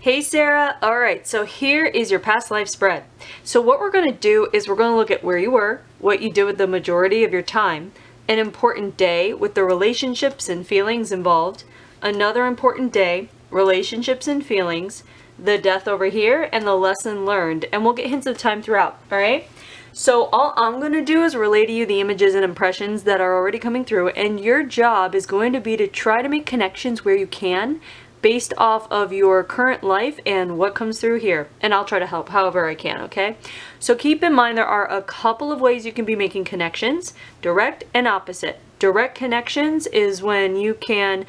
Hey Sarah, alright, so here is your past life spread. So what we're going to do is we're going to look at where you were, what you did with the majority of your time, an important day with the relationships and feelings involved, another important day, relationships and feelings, the death over here, and the lesson learned, and we'll get hints of time throughout, alright? So all I'm going to do is relay to you the images and impressions that are already coming through, and your job is going to be to try to make connections where you can, based off of your current life and what comes through here. And I'll try to help however I can, okay? So keep in mind there are a couple of ways you can be making connections, direct and opposite. Direct connections is when you can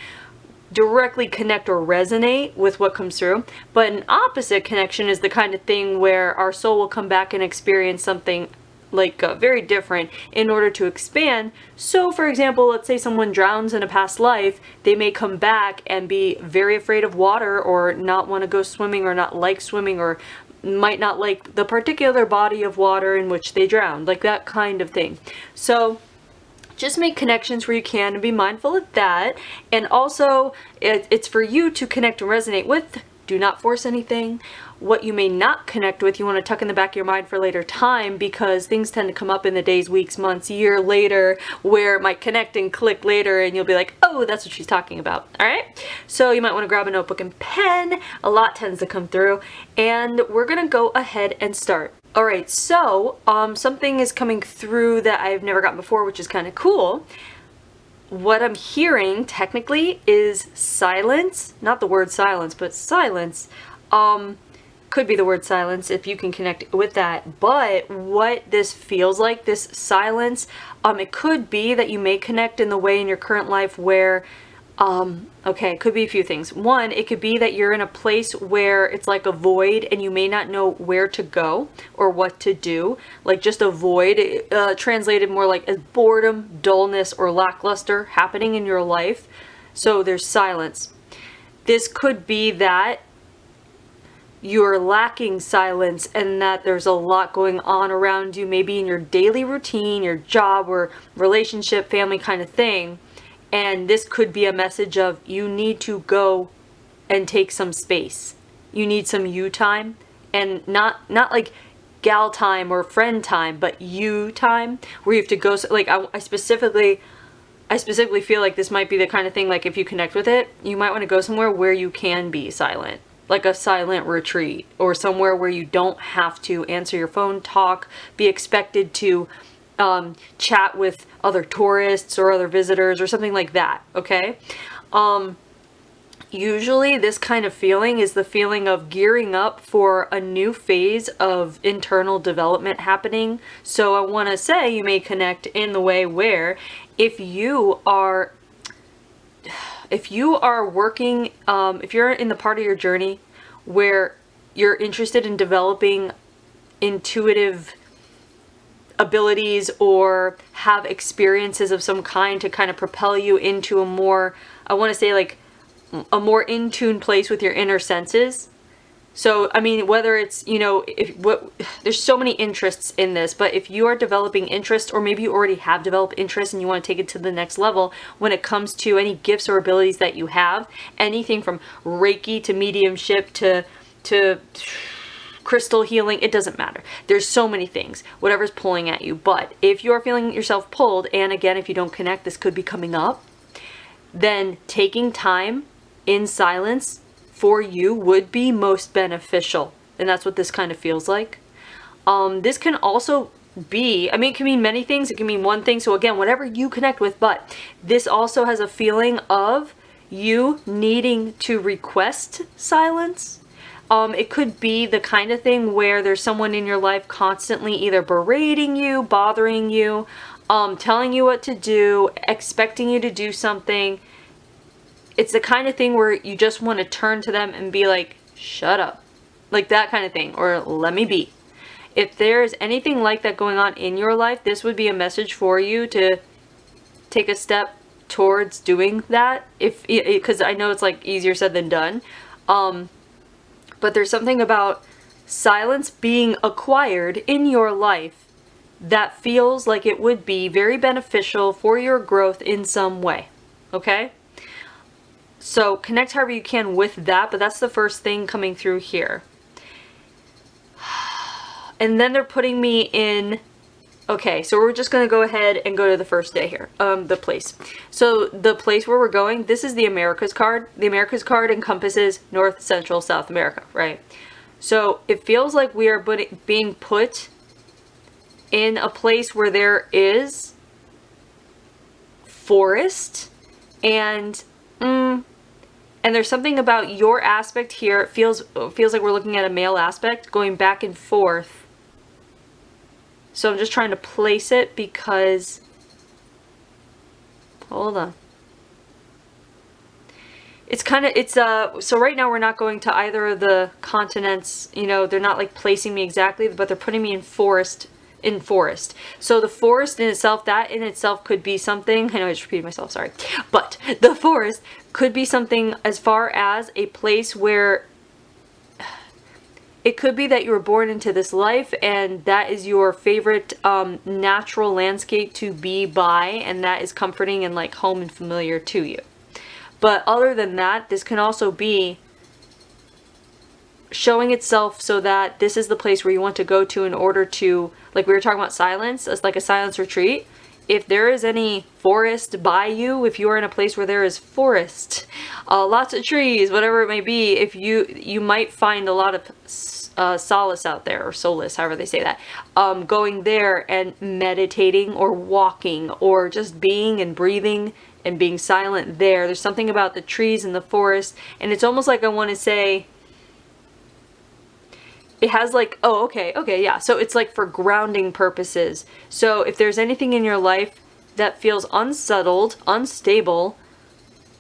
directly connect or resonate with what comes through, but an opposite connection is the kind of thing where our soul will come back and experience something like very different in order to expand. So for example, let's say someone drowns in a past life, they may come back and be very afraid of water or not want to go swimming or not like swimming or might not like the particular body of water in which they drowned, like that kind of thing. So just make connections where you can and be mindful of that. And also it's for you to connect and resonate with. Do not force anything. What you may not connect with, you want to tuck in the back of your mind for later time, because things tend to come up in the days, weeks, months, year later where it might connect and click later and you'll be like, oh, that's what she's talking about. All right. So you might want to grab a notebook and pen. A lot tends to come through and we're going to go ahead and start. All right. So something is coming through that I've never gotten before, which is kind of cool. What I'm hearing technically is silence, not the word silence, but silence. Could be the word silence if you can connect with that. But what this feels like, this silence, it could be that you may connect in the way in your current life where, okay, it could be a few things. One, it could be that you're in a place where it's like a void and you may not know where to go or what to do. Like just a void, translated more like as boredom, dullness, or lackluster happening in your life. So there's silence. This could be that you're lacking silence and that there's a lot going on around you, maybe in your daily routine, your job or relationship, family kind of thing. And this could be a message of you need to go and take some space. You need some you time, and not like gal time or friend time, but you time where you have to go. Like I specifically feel like this might be the kind of thing, like if you connect with it, you might want to go somewhere where you can be silent. Like a silent retreat or somewhere where you don't have to answer your phone, talk, be expected to chat with other tourists or other visitors or something like that, okay? Usually this kind of feeling is the feeling of gearing up for a new phase of internal development happening. So I want to say you may connect in the way where if you are working, if you're in the part of your journey where you're interested in developing intuitive abilities or have experiences of some kind to kind of propel you into a more, I want to say like a more in tune place with your inner senses. So, I mean, whether it's, you know, there's so many interests in this, but if you are developing interest, or maybe you already have developed interest and you want to take it to the next level when it comes to any gifts or abilities that you have, anything from Reiki to mediumship to crystal healing, it doesn't matter. There's so many things, whatever's pulling at you. But if you're feeling yourself pulled, and again, if you don't connect, this could be coming up, then taking time in silence for you would be most beneficial. And that's what this kind of feels like. This can also be, I mean, it can mean many things. It can mean one thing. So again, whatever you connect with, but this also has a feeling of you needing to request silence. It could be the kind of thing where there's someone in your life constantly either berating you, bothering you, telling you what to do, expecting you to do something. It's the kind of thing where you just want to turn to them and be like, shut up. Like that kind of thing. Or let me be. If there is anything like that going on in your life, this would be a message for you to take a step towards doing that. Because I know it's like easier said than done. But there's something about silence being acquired in your life that feels like it would be very beneficial for your growth in some way. Okay? So connect however you can with that, but that's the first thing coming through here. And then they're putting me in, okay, so we're just going to go ahead and go to the first day here, the place. So the place where we're going, this is the Americas card. The Americas card encompasses North, Central, South America, right? So it feels like we are being put in a place where there is forest, and there's something about your aspect here. It feels like we're looking at a male aspect going back and forth. So I'm just trying to place it because, hold on. It's kind of, so right now we're not going to either of the continents, you know, they're not like placing me exactly, but they're putting me in forest. So the forest in itself, that in itself could be something, I know I just repeated myself, sorry, but the forest could be something as far as a place where it could be that you were born into this life and that is your favorite natural landscape to be by, and that is comforting and like home and familiar to you. But other than that, this can also be showing itself so that this is the place where you want to go to in order to, like we were talking about silence, as like a silence retreat. If there is any forest by you, if you are in a place where there is forest, lots of trees, whatever it may be, if you might find a lot of solace out there, or solace, however they say that, going there and meditating or walking or just being and breathing and being silent there. There's something about the trees and the forest, and it's almost like I want to say, it has like, oh, okay, yeah. So it's like for grounding purposes. So if there's anything in your life that feels unsettled, unstable,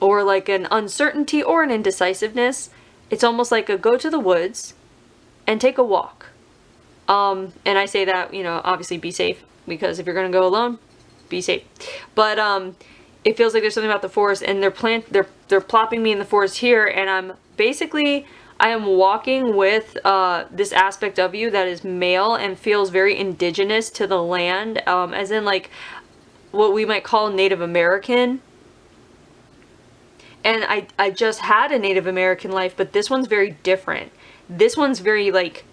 or like an uncertainty or an indecisiveness, it's almost like a go to the woods and take a walk. And I say that, you know, obviously be safe, because if you're going to go alone, be safe. But it feels like there's something about the forest, and they're plopping me in the forest here, and I am walking with this aspect of you that is male and feels very indigenous to the land, as in like what we might call Native American. And I just had a Native American life, but this one's very different. This one's very like,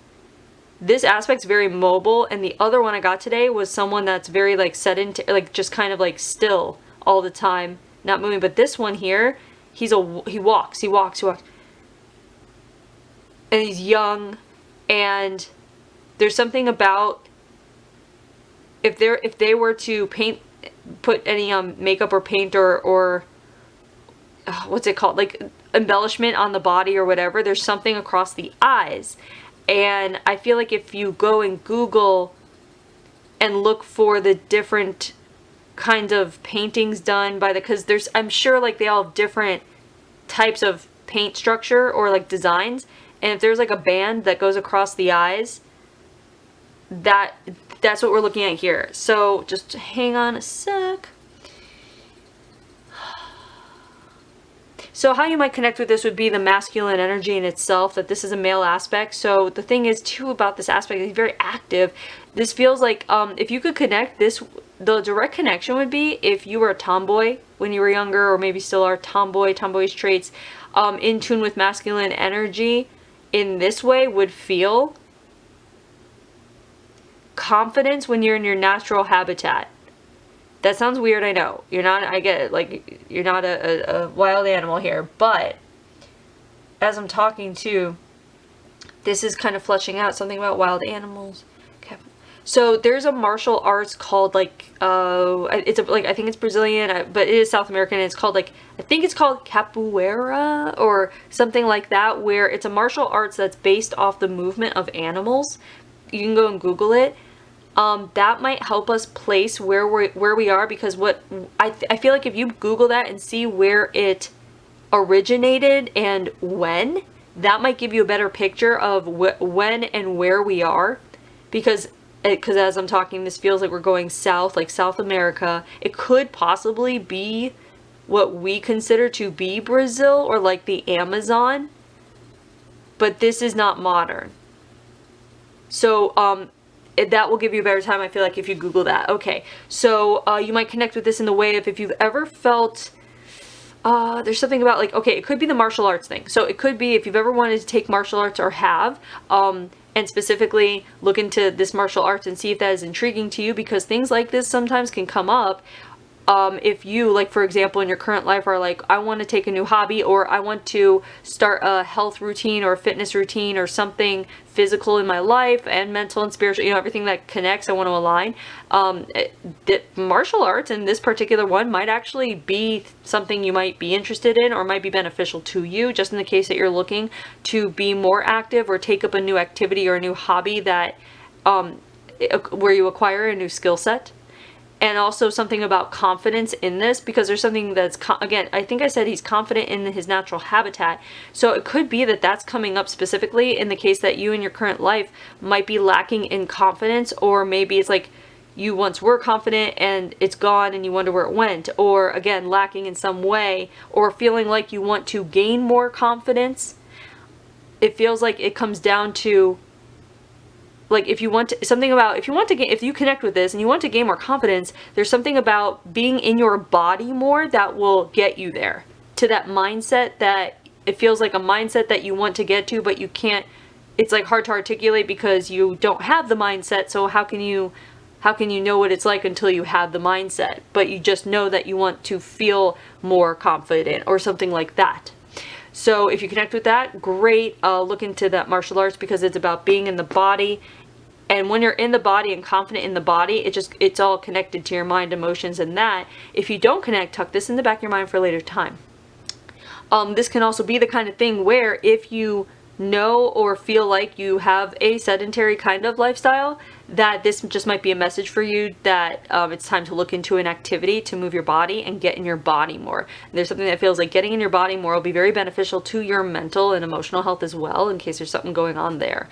this aspect's very mobile, and the other one I got today was someone that's very like sedentary, like just kind of like still all the time, not moving. But this one here, he walks. And he's young, and there's something about if they were to put any makeup or paint or what's it called, like embellishment on the body or whatever, there's something across the eyes. And I feel like if you go and Google and look for the different kind of paintings done by because I'm sure like they all have different types of paint structure or like designs. And if there's like a band that goes across the eyes, that's what we're looking at here. So just hang on a sec. So how you might connect with this would be the masculine energy in itself, that this is a male aspect. So the thing is too about this aspect, he's very active. This feels like if you could connect this, the direct connection would be if you were a tomboy when you were younger, or maybe still are tomboyish traits, in tune with masculine energy in this way would feel confidence when you're in your natural habitat. That sounds weird, I know. You're not, I get it, like, you're not a wild animal here, but as I'm talking to, this is kind of fleshing out something about wild animals. Okay. So there's a martial arts called, like, I think it's Brazilian, but it is South American, and it's called, like, I think it's called capoeira, or something like that, where it's a martial arts that's based off the movement of animals. You can go and Google it. That might help us place where we are, because what I feel like if you Google that and see where it originated and when, that might give you a better picture of when and where we are, because as I'm talking, this feels like we're going south, like South America. It could possibly be what we consider to be Brazil or like the Amazon, but this is not modern. So that will give you a better time, I feel like, if you Google that. Okay, so you might connect with this in the way of if you've ever felt there's something about like, okay, it could be the martial arts thing. So it could be if you've ever wanted to take martial arts or have, and specifically look into this martial arts and see if that is intriguing to you, because things like this sometimes can come up. If you, like, for example, in your current life are like, I want to take a new hobby, or I want to start a health routine or a fitness routine or something physical in my life and mental and spiritual, everything that connects, I want to align. The martial arts and this particular one might actually be something you might be interested in or might be beneficial to you, just in the case that you're looking to be more active or take up a new activity or a new hobby that, where you acquire a new skill set. And also something about confidence in this, because there's something that's, again, I think I said he's confident in his natural habitat. So it could be that that's coming up specifically in the case that you in your current life might be lacking in confidence, or maybe it's like you once were confident and it's gone and you wonder where it went, or again, lacking in some way, or feeling like you want to gain more confidence. It feels like it comes down to, like, if you want to, if you connect with this and you want to gain more confidence, there's something about being in your body more that will get you there, to that mindset that it feels like a mindset that you want to get to, but you can't. It's like hard to articulate because you don't have the mindset. So how can you know what it's like until you have the mindset? But you just know that you want to feel more confident or something like that. So if you connect with that, great. Look into that martial arts, because it's about being in the body. And when you're in the body and confident in the body, it's all connected to your mind, emotions, and that. If you don't connect, tuck this in the back of your mind for a later time. This can also be the kind of thing where if you know or feel like you have a sedentary kind of lifestyle, that this just might be a message for you that it's time to look into an activity to move your body and get in your body more. And there's something that feels like getting in your body more will be very beneficial to your mental and emotional health as well, in case there's something going on there.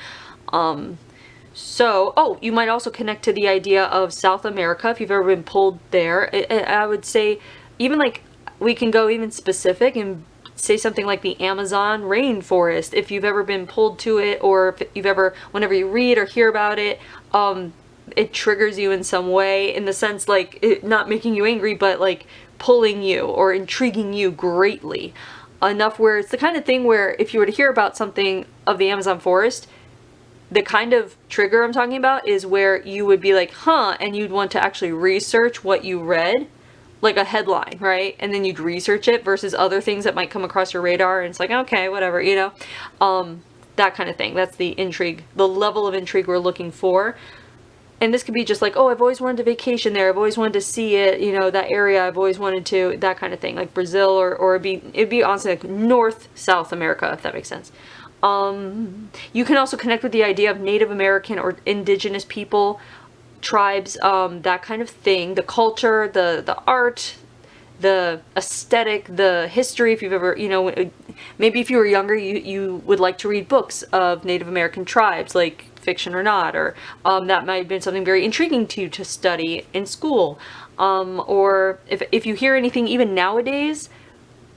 So, you might also connect to the idea of South America if you've ever been pulled there. I would say, even like, we can go even specific and say something like the Amazon rainforest, if you've ever been pulled to it, or if you've ever, whenever you read or hear about it, it triggers you in some way, in the sense like it not making you angry, but like pulling you or intriguing you greatly enough where it's the kind of thing where if you were to hear about something of the Amazon forest, the kind of trigger I'm talking about is where you would be like, huh, and you'd want to actually research what you read, like a headline, right? And then you'd research it versus other things that might come across your radar, and it's like, okay, whatever, that kind of thing. That's the intrigue, the level of intrigue we're looking for. And this could be just like, oh, I've always wanted to vacation there, I've always wanted to see it, that area, I've always wanted to, that kind of thing, like Brazil, or it'd be honestly like North, South America, if that makes sense. You can also connect with the idea of Native American or indigenous people, tribes, that kind of thing, the culture, the art, the aesthetic, the history. If you've ever, maybe if you were younger, you would like to read books of Native American tribes, like fiction or not, or that might have been something very intriguing to you to study in school. Or if you hear anything even nowadays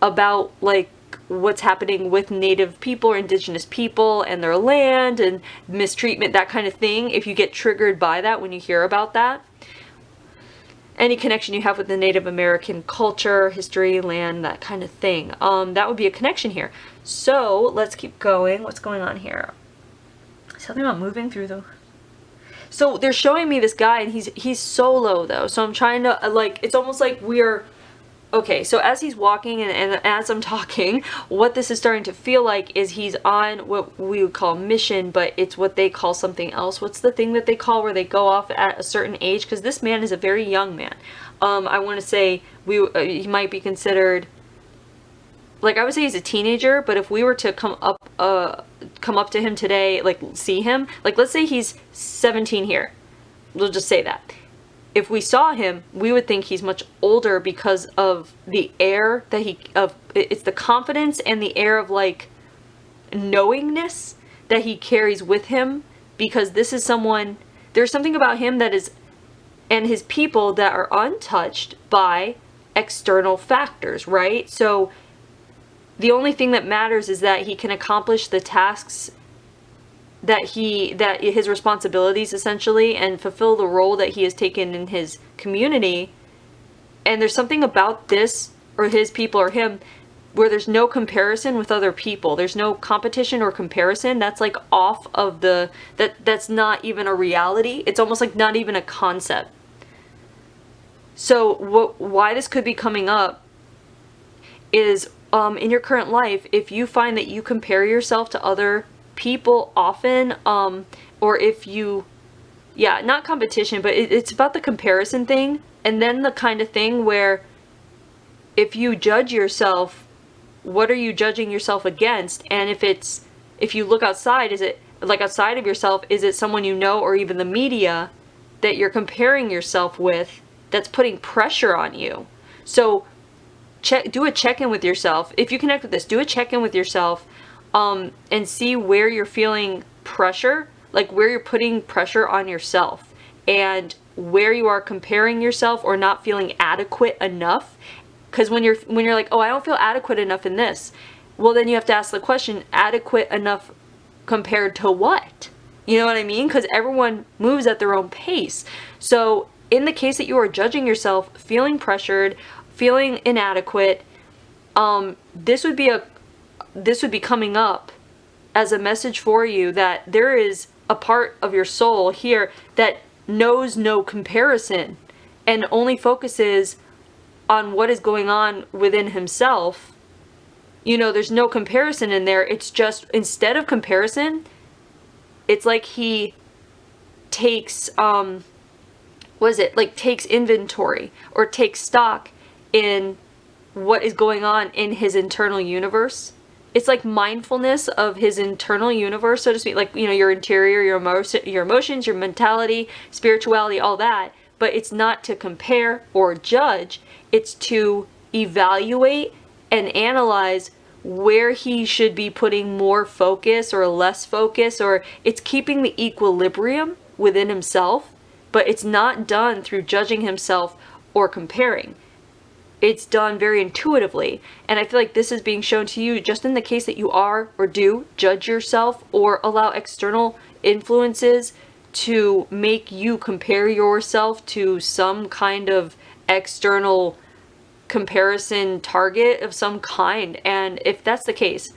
about like what's happening with Native people or indigenous people and their land and mistreatment, that kind of thing, if you get triggered by that when you hear about that, any connection you have with the Native American culture, history, land, that kind of thing, that would be a connection here. So let's keep going. What's going on here? Something about moving through the... So they're showing me this guy, and he's solo though, so I'm trying to like, it's almost like we're... Okay, so as he's walking and as I'm talking, what this is starting to feel like is he's on what we would call mission, but it's what they call something else. What's the thing that they call where they go off at a certain age? Because this man is a very young man. I want to say he might be considered, like, I would say he's a teenager, but if we were to come up to him today, like see him, like let's say he's 17 here. We'll just say that. If we saw him, we would think he's much older because of the air that it's the confidence and the air of like knowingness that he carries with him, because this is someone, there's something about him that is, and his people, that are untouched by external factors, right? So the only thing that matters is that he can accomplish the tasks that his responsibilities essentially, and fulfill the role that he has taken in his community. And there's something about this or his people or him, where there's no comparison with other people. There's no competition or comparison. That's like off of that's not even a reality. It's almost like not even a concept. So why this could be coming up is in your current life, if you find that you compare yourself to other people often, or if you, not competition, but it's about the comparison thing, and then the kind of thing where if you judge yourself, what are you judging yourself against? And if you look outside, is it like outside of yourself, is it someone you know or even the media that you're comparing yourself with that's putting pressure on you? So do a check-in with yourself. If you connect with this, do a check-in with yourself and see where you're feeling pressure, like where you're putting pressure on yourself and where you are comparing yourself or not feeling adequate enough. Because when you're like, oh, I don't feel adequate enough in this, well, then you have to ask the question, adequate enough compared to what? You know what I mean? Because everyone moves at their own pace. So in the case that you are judging yourself, feeling pressured, feeling inadequate, this would be coming up as a message for you that there is a part of your soul here that knows no comparison and only focuses on what is going on within himself. You know, there's no comparison in there. It's just, instead of comparison, it's like he takes, takes inventory or takes stock in what is going on in his internal universe. It's like mindfulness of his internal universe, so to speak, like, you know, your interior, your emotions, your mentality, spirituality, all that. But it's not to compare or judge. It's to evaluate and analyze where he should be putting more focus or less focus, or it's keeping the equilibrium within himself, but it's not done through judging himself or comparing. It's done very intuitively, and I feel like this is being shown to you just in the case that you are or do judge yourself or allow external influences to make you compare yourself to some kind of external comparison target of some kind. And if that's the case,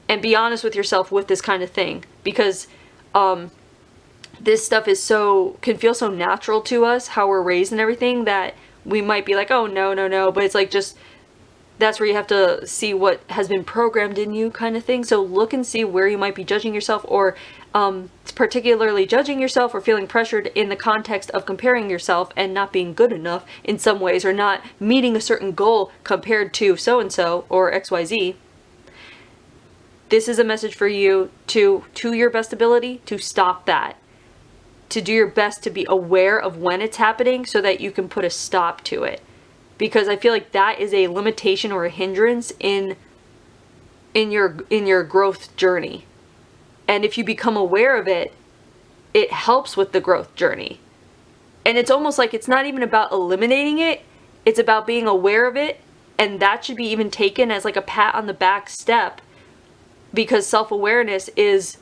and be honest with yourself with this kind of thing, because this stuff can feel so natural to us, how we're raised and everything, that we might be like, oh no, but it's like, just that's where you have to see what has been programmed in you, kind of thing. So look and see where you might be judging yourself, or particularly judging yourself or feeling pressured in the context of comparing yourself and not being good enough in some ways, or not meeting a certain goal compared to so-and-so or XYZ. This is a message for you to your best ability, to stop that, to do your best to be aware of when it's happening so that you can put a stop to it. Because I feel like that is a limitation or a hindrance in your growth journey. And if you become aware of it, it helps with the growth journey. And it's almost like it's not even about eliminating it, it's about being aware of it, and that should be even taken as like a pat on the back step, because self-awareness is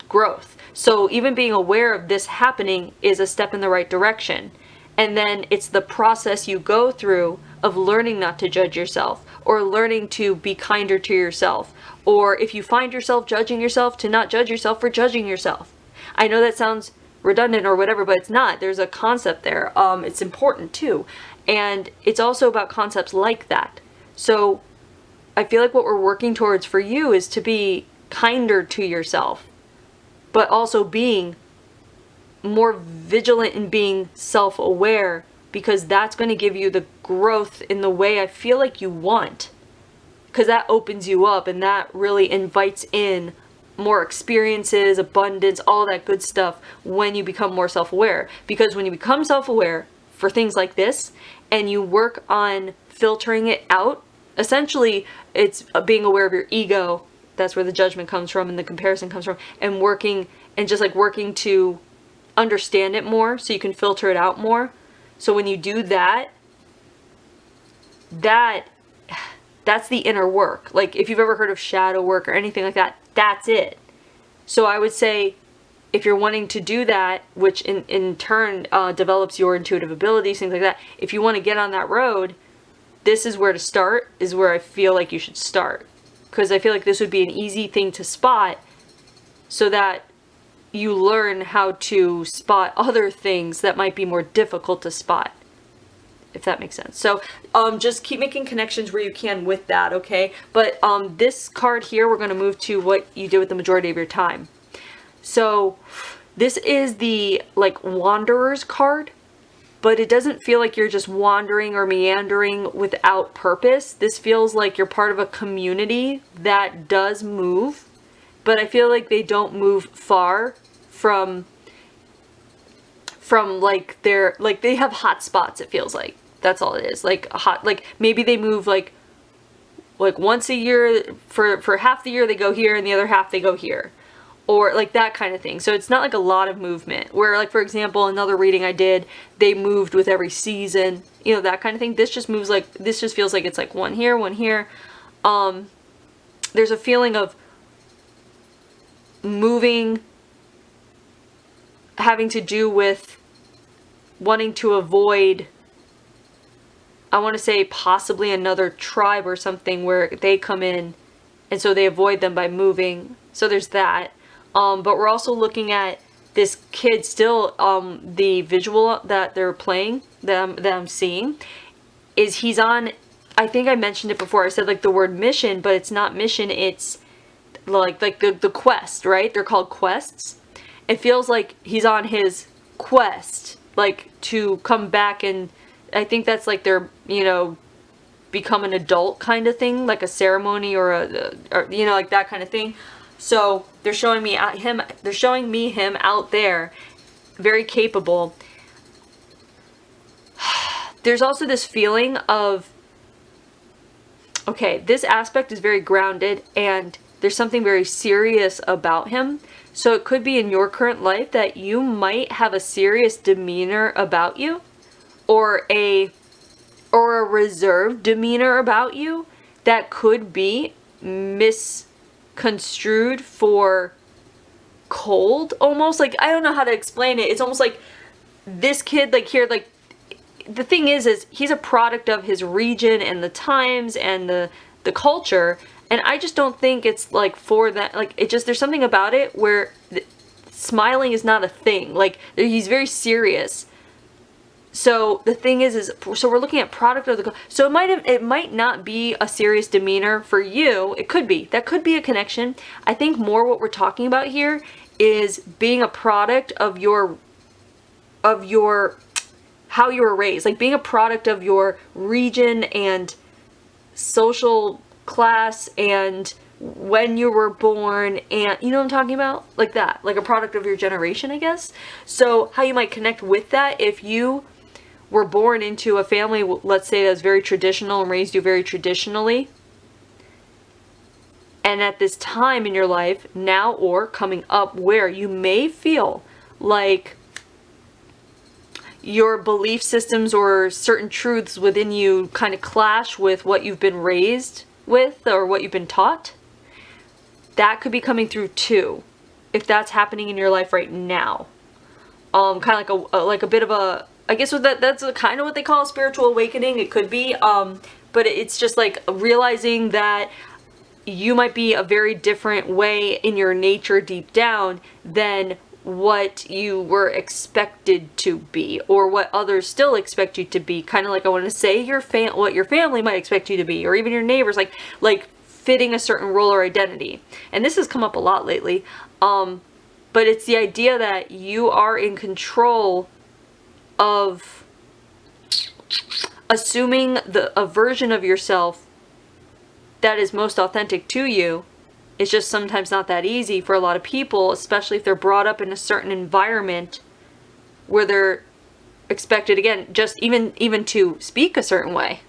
growth. So even being aware of this happening is a step in the right direction. And then it's the process you go through of learning not to judge yourself, or learning to be kinder to yourself. Or if you find yourself judging yourself, to not judge yourself for judging yourself. I know that sounds redundant or whatever, but it's not. There's a concept there. It's important too. And it's also about concepts like that. So I feel like what we're working towards for you is to be kinder to yourself, but also being more vigilant in being self-aware, because that's going to give you the growth in the way I feel like you want, because that opens you up and that really invites in more experiences, abundance, all that good stuff when you become more self-aware. Because when you become self-aware for things like this and you work on filtering it out, essentially it's being aware of your ego. That's where the judgment comes from and the comparison comes from, and working to understand it more so you can filter it out more. So when you do that, that's the inner work. Like if you've ever heard of shadow work or anything like that, that's it. So I would say if you're wanting to do that, which in turn develops your intuitive abilities, things like that, if you want to get on that road, this is where to start, is where I feel like you should start. Because I feel like this would be an easy thing to spot so that you learn how to spot other things that might be more difficult to spot, if that makes sense. So just keep making connections where you can with that, okay? But this card here, we're going to move to what you do with the majority of your time. So this is the like Wanderer's card, but it doesn't feel like you're just wandering or meandering without purpose. This feels like you're part of a community that does move, but I feel like they don't move far from like their, like they have hot spots, it feels like. That's all it is. Like a hot, like maybe they move like once a year for half the year they go here and the other half they go here. Or like that kind of thing. So it's not like a lot of movement. Where like, for example, another reading I did, they moved with every season, you know, that kind of thing. This just moves like, this just feels like it's like one here, one here. There's a feeling of moving, having to do with wanting to avoid, I want to say possibly another tribe or something where they come in and so they avoid them by moving. So there's that. But we're also looking at this kid still, the visual that they're playing, that I'm seeing, is he's on, I think I mentioned it before, I said like the word mission, but it's not mission, it's like the quest, right? They're called quests. It feels like he's on his quest, like to come back, and I think that's like their, you know, become an adult kind of thing, like a ceremony or you know, like that kind of thing. So they're showing me him. They're showing me him out there, very capable. There's also this feeling of, okay, this aspect is very grounded, and there's something very serious about him. So it could be in your current life that you might have a serious demeanor about you, or a reserved demeanor about you that could be misconstrued for cold, almost. Like, I don't know how to explain it. It's almost like this kid, like here, like the thing is he's a product of his region and the times and the culture, and I just don't think it's like for that. Like, it just, there's something about it where smiling is not a thing. Like, he's very serious. So the thing is so we're looking at product of the, so it might not be a serious demeanor for you. It could be, that could be a connection. I think more what we're talking about here is being a product of your how you were raised, like being a product of your region and social class and when you were born, and you know what I'm talking about? Like that, like a product of your generation, I guess. So how you might connect with that if you were born into a family, let's say, that's very traditional and raised you very traditionally, and at this time in your life now or coming up where you may feel like your belief systems or certain truths within you kind of clash with what you've been raised with or what you've been taught, that could be coming through too, if that's happening in your life right now. Kind of like a bit of a, I guess that's kind of what they call a spiritual awakening. It could be, but it's just like realizing that you might be a very different way in your nature deep down than what you were expected to be, or what others still expect you to be. Kind of like, I want to say what your family might expect you to be, or even your neighbors, like fitting a certain role or identity. And this has come up a lot lately. But it's the idea that you are in control of assuming a version of yourself that is most authentic to you. It's just sometimes not that easy for a lot of people, especially if they're brought up in a certain environment where they're expected, again, just even to speak a certain way,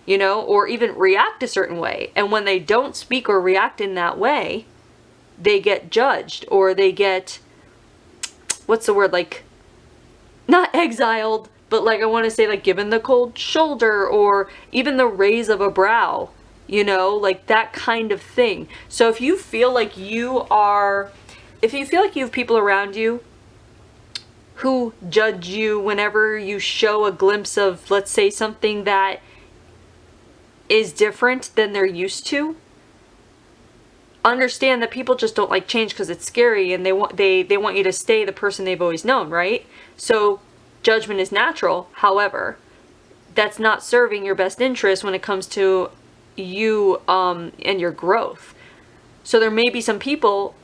you know, or even react a certain way. And when they don't speak or react in that way, they get judged, or they get, what's the word, like, not exiled, but like, I want to say, like, given the cold shoulder, or even the raise of a brow, you know, like that kind of thing. So if you feel like you have people around you who judge you whenever you show a glimpse of, let's say, something that is different than they're used to, understand that people just don't like change because it's scary, and they want you to stay the person they've always known, right? So judgment is natural. However, that's not serving your best interest when it comes to you and your growth. So there may be some people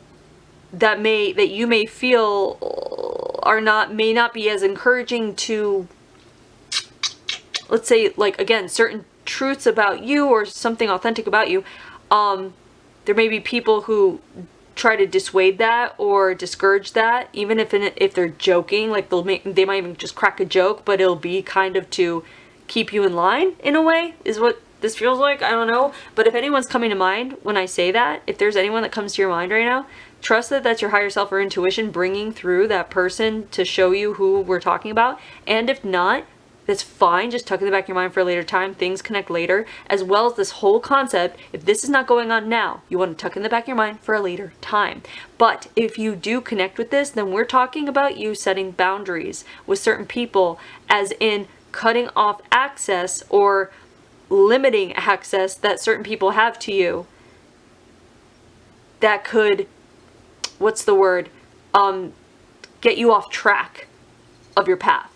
that you may feel may not be as encouraging to, let's say, like, again, certain truths about you or something authentic about you. There may be people who try to dissuade that or discourage that, even if they're joking. Like they might even just crack a joke, but it'll be kind of to keep you in line in a way, is what this feels like. I don't know. But if anyone's coming to mind when I say that, if there's anyone that comes to your mind right now, trust that that's your higher self or intuition bringing through that person to show you who we're talking about. And if not, that's fine. Just tuck it in the back of your mind for a later time. Things connect later, as well as this whole concept. If this is not going on now, you want to tuck it in the back of your mind for a later time. But if you do connect with this, then we're talking about you setting boundaries with certain people, as in cutting off access or limiting access that certain people have to you that could, what's the word, get you off track of your path.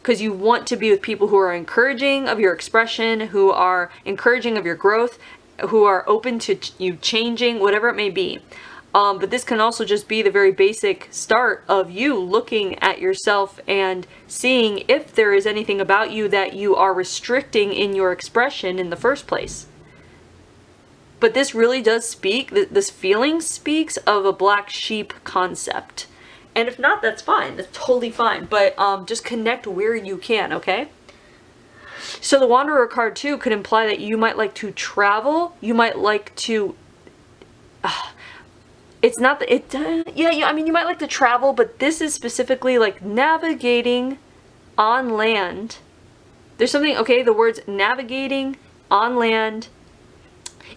Because you want to be with people who are encouraging of your expression, who are encouraging of your growth, who are open to you changing, whatever it may be. But this can also just be the very basic start of you looking at yourself and seeing if there is anything about you that you are restricting in your expression in the first place. But this really does speak, this feeling speaks of a black sheep concept. And if not, that's fine. That's totally fine. But just connect where you can, okay? So the Wanderer card, too, could imply that you might like to travel. You might like to... it's not that... yeah, I mean, you might like to travel, but this is specifically like navigating on land. There's something... Okay, the words navigating on land.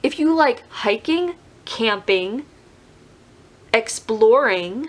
If you like hiking, camping, exploring,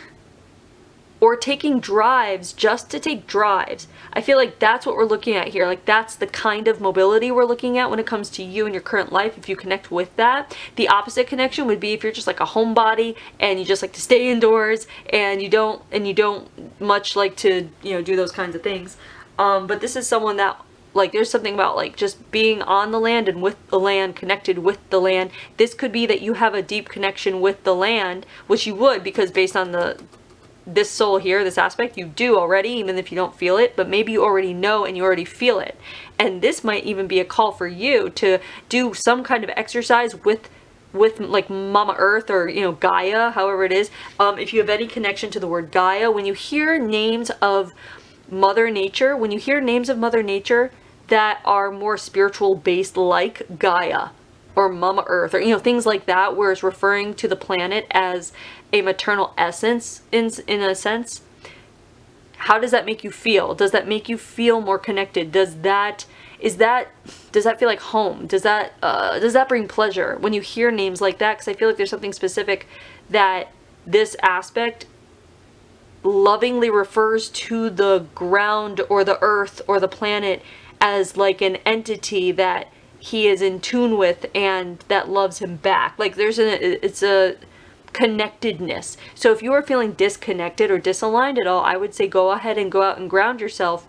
or taking drives just to take drives, I feel like that's what we're looking at here. Like, that's the kind of mobility we're looking at when it comes to you and your current life, if you connect with that. The opposite connection would be if you're just like a homebody and you just like to stay indoors and you don't much like to, do those kinds of things. But this is someone that, like, there's something about like just being on the land and with the land, connected with the land. This could be that you have a deep connection with the land, which you would, because based on this soul here, this aspect, you do already, even if you don't feel it, but maybe you already know and you already feel it. And this might even be a call for you to do some kind of exercise with like Mama Earth or, Gaia, however it is. If you have any connection to the word Gaia, when you hear names of Mother Nature, that are more spiritual based, like Gaia or Mama Earth, or things like that, where it's referring to the planet as a maternal essence in a sense, how does that make you feel? Does that make you feel more connected? Does that feel like home? Does that bring pleasure when you hear names like that? Because I feel like there's something specific that this aspect lovingly refers to the ground or the earth or the planet as like an entity that he is in tune with and that loves him back. Like it's a connectedness. So if you are feeling disconnected or disaligned at all, I would say go ahead and go out and ground yourself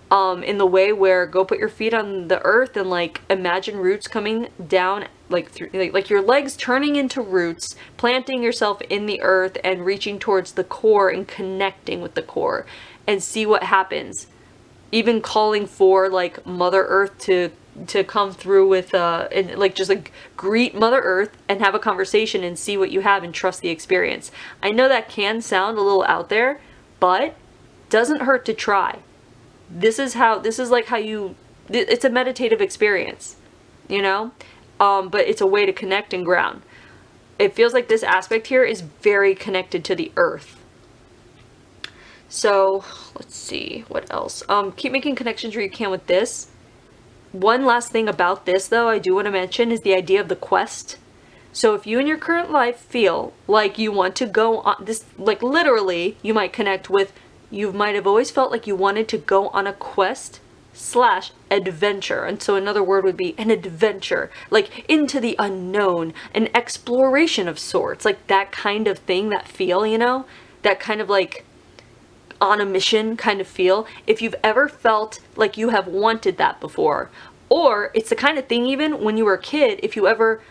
in the way where go put your feet on the earth and like imagine roots coming down like through like your legs turning into roots, planting yourself in the earth and reaching towards the core and connecting with the core, and see what happens. Even calling for like Mother Earth to come through with and like just like greet Mother Earth and have a conversation and see what you have and trust the experience. I know that can sound a little out there, but doesn't hurt to try. This is like how it's a meditative experience, but it's a way to connect and ground. It feels like this aspect here is very connected to the earth. So let's see what else. Keep making connections where you can with this. One last thing about this, though, I do want to mention is the idea of the quest. So if you in your current life feel like you want to go on this, like literally, you might connect with, you might have always felt like you wanted to go on a quest / adventure. And so another word would be an adventure, like into the unknown, an exploration of sorts, like that kind of thing, that feel, you know, that kind of like on a mission kind of feel. If you've ever felt like you have wanted that before, or it's the kind of thing even when you were a kid, if you ever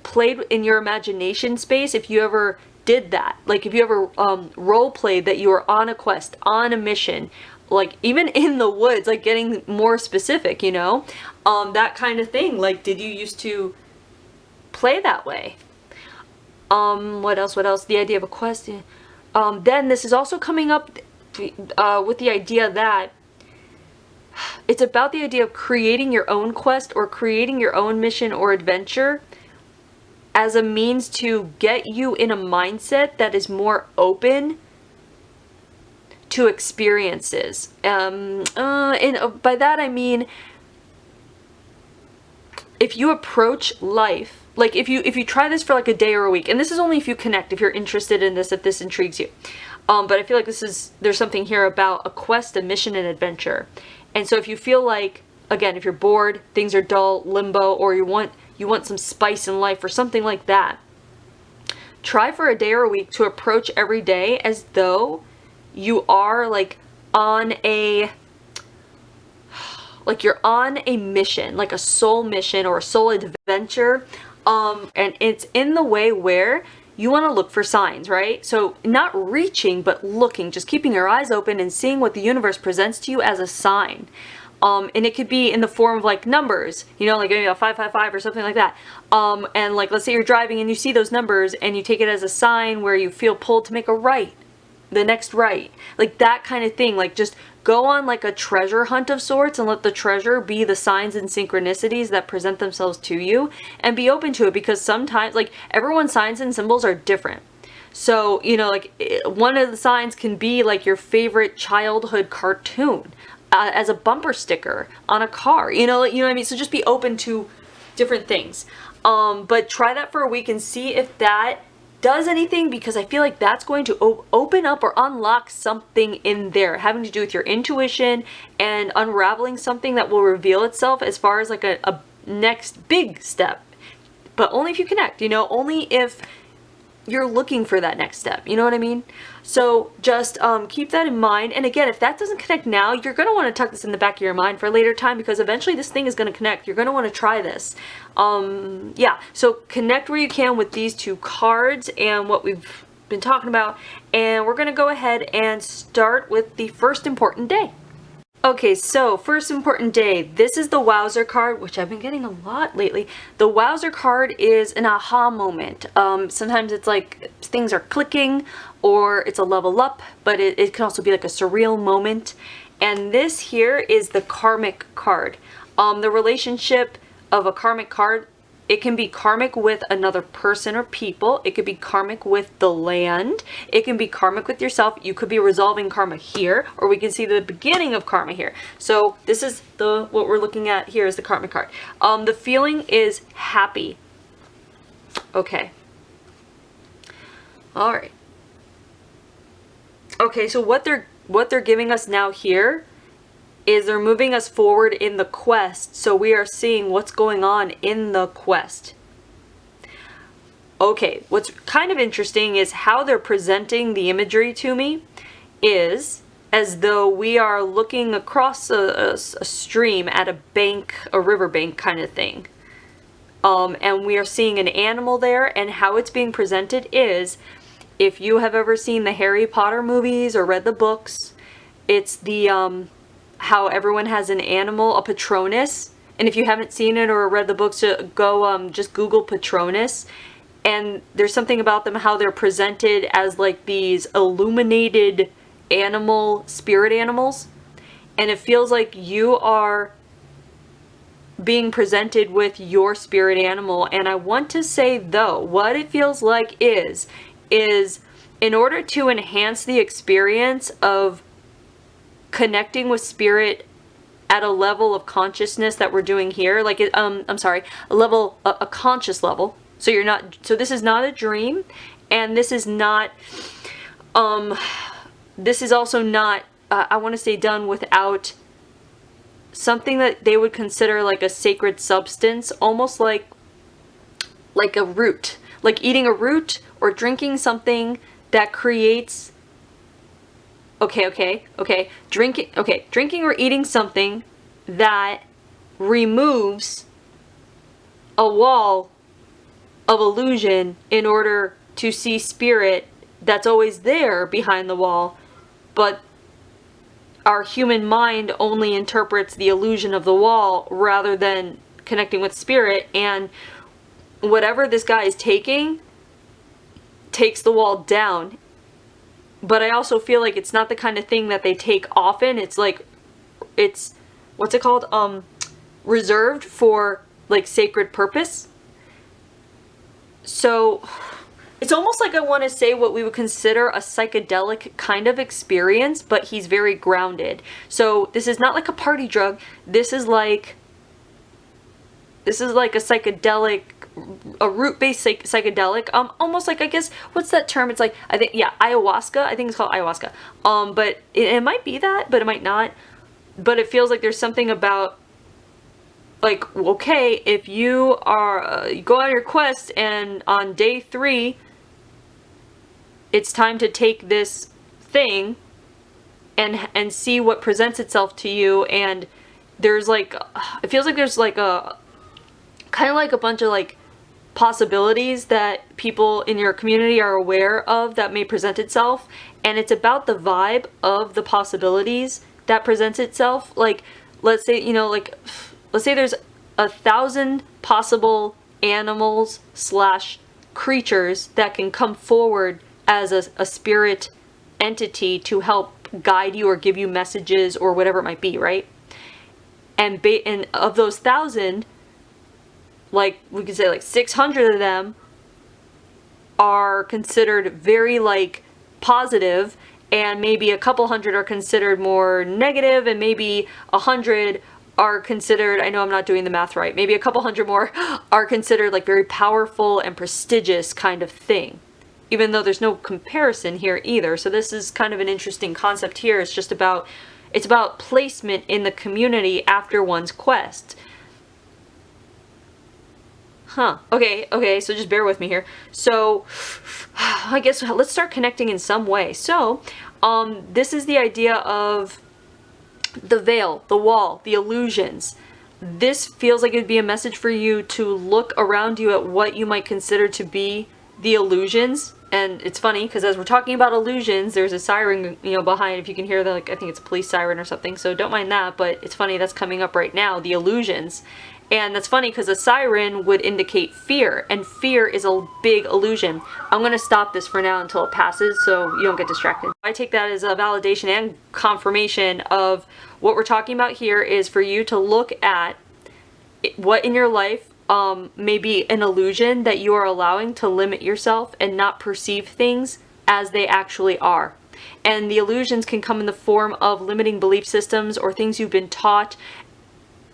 played in your imagination space, if you ever did that, like if you ever role played that you were on a quest, on a mission, like even in the woods, like getting more specific, you know, that kind of thing. Like, did you used to play that way? What else? The idea of a quest. Then this is also coming up with the idea that it's about the idea of creating your own quest or creating your own mission or adventure as a means to get you in a mindset that is more open to experiences. And by that I mean, if you approach life, like if you try this for like a day or a week, and this is only if you connect, if you're interested in this, if this intrigues you. But I feel like there's something here about a quest, a mission, and adventure. And so if you feel like, again, if you're bored, things are dull, limbo, or you want some spice in life or something like that, try for a day or a week to approach every day as though you are like on a, like you're on a mission, like a soul mission or a soul adventure. And it's in the way where you want to look for signs, right? So not reaching, but looking, just keeping your eyes open and seeing what the universe presents to you as a sign. And it could be in the form of like numbers, you know, like maybe a 555 or something like that. And like, let's say you're driving and you see those numbers and you take it as a sign where you feel pulled to make a right, the next right, like that kind of thing. Like just go on like a treasure hunt of sorts and let the treasure be the signs and synchronicities that present themselves to you, and be open to it, because sometimes like everyone's signs and symbols are different. So, you know, like one of the signs can be like your favorite childhood cartoon as a bumper sticker on a car, you know what I mean? So just be open to different things. But try that for a week and see if that does anything, because I feel like that's going to open up or unlock something in there having to do with your intuition and unraveling something that will reveal itself as far as like a next big step. But only if you connect, you know, only if you're looking for that next step, you know what I mean? So just keep that in mind. And again, if that doesn't connect now, you're going to want to tuck this in the back of your mind for a later time, because eventually this thing is going to connect. You're going to want to try this. Yeah, so connect where you can with these two cards and what we've been talking about. And we're going to go ahead and start with the first important day. Okay, so first important day, this is the Wowzer card, which I've been getting a lot lately. The Wowzer card is an aha moment. Sometimes it's like things are clicking, or it's a level up, but it can also be like a surreal moment. And this here is the karmic card. The relationship of a karmic card, it can be karmic with another person or people. It could be karmic with the land. It can be karmic with yourself. You could be resolving karma here, or we can see the beginning of karma here. So this is what we're looking at here is the karmic card. The feeling is happy. Okay. All right. Okay, so what they're giving us now here is they're moving us forward in the quest, so we are seeing what's going on in the quest. Okay, what's kind of interesting is how they're presenting the imagery to me is as though we are looking across a stream at a bank, a riverbank kind of thing. And we are seeing an animal there, and how it's being presented is, if you have ever seen the Harry Potter movies or read the books, it's the how everyone has an animal, a Patronus. And if you haven't seen it or read the books, go just Google Patronus. And there's something about them, how they're presented as like these illuminated spirit animals. And it feels like you are being presented with your spirit animal. And I want to say though, what it feels like is in order to enhance the experience of connecting with spirit at a level of consciousness that we're doing here, like I'm sorry, a conscious level. So this is not a dream, and this is not this is also not I want to say done without something that they would consider like a sacred substance, almost like a root, like eating a root or drinking something that creates, drinking or eating something that removes a wall of illusion in order to see spirit that's always there behind the wall, but our human mind only interprets the illusion of the wall rather than connecting with spirit. And whatever this guy is taking takes the wall down. But I also feel like it's not the kind of thing that they take often. It's like, it's, what's it called? Reserved for like sacred purpose. So it's almost like I want to say what we would consider a psychedelic kind of experience, but he's very grounded. So this is not like a party drug. This is like a psychedelic, a root-based psychedelic. Almost like, I guess, what's that term? It's like, I think, yeah, ayahuasca. I think it's called ayahuasca. But it might be that, but it might not. But it feels like there's something about, like, okay, if you are, you go on your quest and on day 3, it's time to take this thing and see what presents itself to you. And there's like, it feels like there's like a, kind of like a bunch of like possibilities that people in your community are aware of that may present itself. And it's about the vibe of the possibilities that presents itself. Like, let's say, you know, like, let's say there's 1,000 possible animals / creatures that can come forward as a spirit entity to help guide you or give you messages or whatever it might be, right? And of those 1,000, like, we could say like 600 of them are considered very like positive, and maybe a couple hundred are considered more negative, and maybe 100 are considered, I know I'm not doing the math right, maybe a couple hundred more are considered like very powerful and prestigious kind of thing, even though there's no comparison here either. So this is kind of an interesting concept here. It's just about, it's about placement in the community after one's quest. Okay, so just bear with me here. So I guess let's start connecting in some way. So this is the idea of the veil, the wall, the illusions. This feels like it'd be a message for you to look around you at what you might consider to be the illusions. And it's funny because as we're talking about illusions, there's a siren, you know, behind. If you can hear the, like, I think it's a police siren or something, so don't mind that. But it's funny, that's coming up right now, the illusions. And that's funny because a siren would indicate fear, and fear is a big illusion. I'm going to stop this for now until it passes so you don't get distracted. I take that as a validation and confirmation of what we're talking about here is for you to look at what in your life may be an illusion that you are allowing to limit yourself and not perceive things as they actually are. And the illusions can come in the form of limiting belief systems or things you've been taught.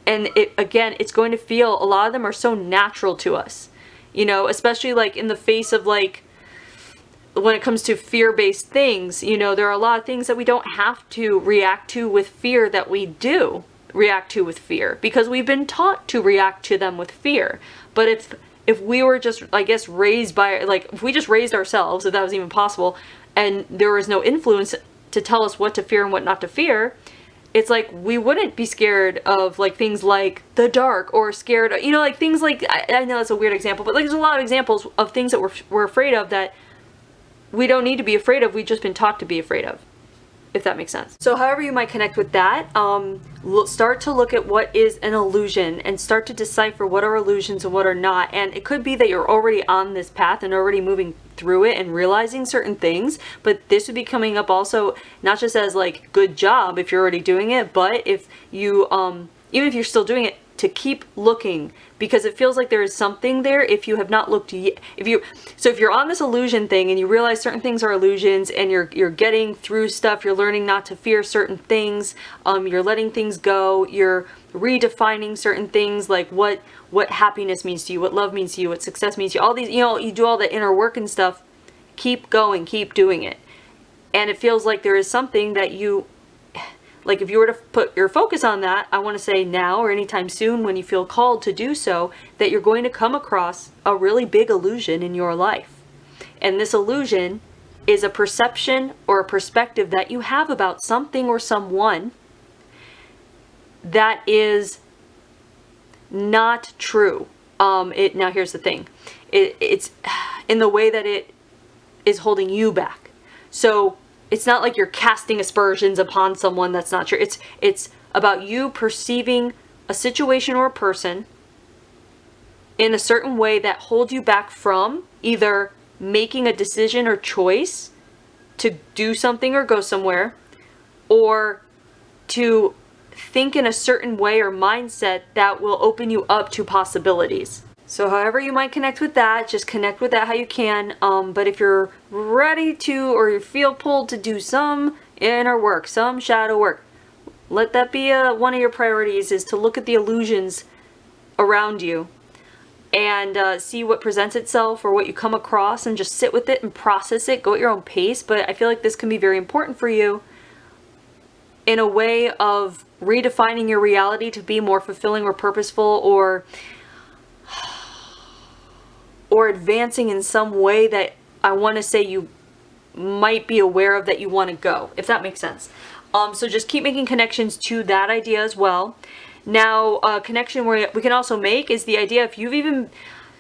And again, it's going to feel, a lot of them are so natural to us, you know, especially like in the face of like, when it comes to fear-based things, you know, there are a lot of things that we don't have to react to with fear that we do react to with fear because we've been taught to react to them with fear. But if we were just, I guess, raised by, like, if we just raised ourselves, if that was even possible, and there was no influence to tell us what to fear and what not to fear, it's like we wouldn't be scared of like things like the dark, or scared, you know, like things like, I know that's a weird example, but like there's a lot of examples of things that we're afraid of that we don't need to be afraid of. We've just been taught to be afraid of, if that makes sense. So however you might connect with that, start to look at what is an illusion and start to decipher what are illusions and what are not. And it could be that you're already on this path and already moving through it and realizing certain things, but this would be coming up also not just as like good job if you're already doing it, but if you even if you're still doing it, to keep looking, because it feels like there is something there if you have not looked yet. If you're on this illusion thing and you realize certain things are illusions and you're getting through stuff, you're learning not to fear certain things, you're letting things go, you're redefining certain things like what happiness means to you, what love means to you, what success means to you, all these, you know, you do all the inner work and stuff, keep going, keep doing it. And it feels like there is something that you, like if you were to put your focus on that, I want to say now or anytime soon when you feel called to do so, that you're going to come across a really big illusion in your life. And this illusion is a perception or a perspective that you have about something or someone that is not true. Now here's the thing. It's in the way that it is holding you back. So it's not like you're casting aspersions upon someone that's not true. It's about you perceiving a situation or a person in a certain way that holds you back from either making a decision or choice to do something or go somewhere, or to think in a certain way or mindset that will open you up to possibilities. So however you might connect with that, just connect with that how you can. But if you're ready to, or you feel pulled to do some inner work, some shadow work, let that be one of your priorities, is to look at the illusions around you and see what presents itself or what you come across, and just sit with it and process it. Go at your own pace. But I feel like this can be very important for you in a way of redefining your reality to be more fulfilling or purposeful, or advancing in some way that I want to say you might be aware of that you want to go, if that makes sense. So just keep making connections to that idea as well. Now, a connection where we can also make is the idea, if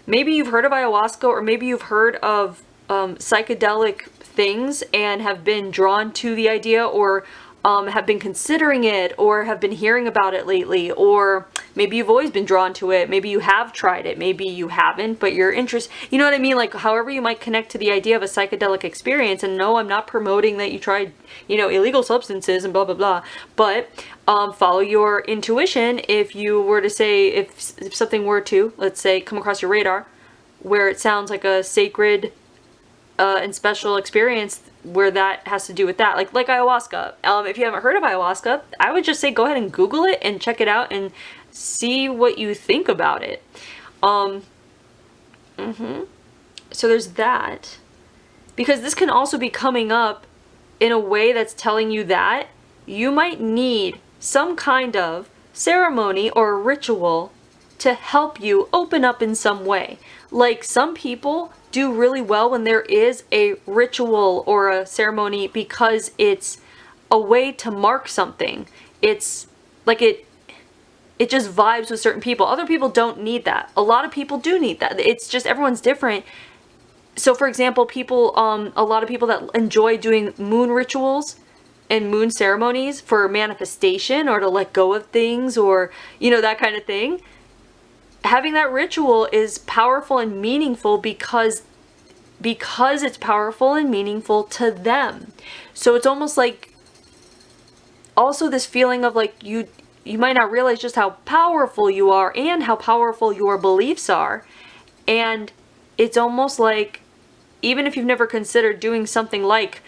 maybe you've heard of ayahuasca, or maybe you've heard of psychedelic things and have been drawn to the idea, or have been considering it, or have been hearing about it lately, or maybe you've always been drawn to it, maybe you have tried it, maybe you haven't, but you're interested, you know what I mean? Like, however you might connect to the idea of a psychedelic experience. And no, I'm not promoting that you tried, illegal substances and blah, blah, blah, but follow your intuition. If you were to say, if something were to, let's say, come across your radar where it sounds like a sacred and special experience, where that has to do with that, like ayahuasca. If you haven't heard of ayahuasca, I would just say go ahead and Google it and check it out and see what you think about it. So there's that, because this can also be coming up in a way that's telling you that you might need some kind of ceremony or ritual to help you open up in some way. Like, some people do really well when there is a ritual or a ceremony, because it's a way to mark something. It's like it just vibes with certain people. Other people don't need that. A lot of people do need that. It's just everyone's different. So for example, a lot of people that enjoy doing moon rituals and moon ceremonies for manifestation, or to let go of things, or that kind of thing. Having that ritual is powerful and meaningful because it's powerful and meaningful to them. So it's almost like also this feeling of like you might not realize just how powerful you are and how powerful your beliefs are. And it's almost like, even if you've never considered doing something like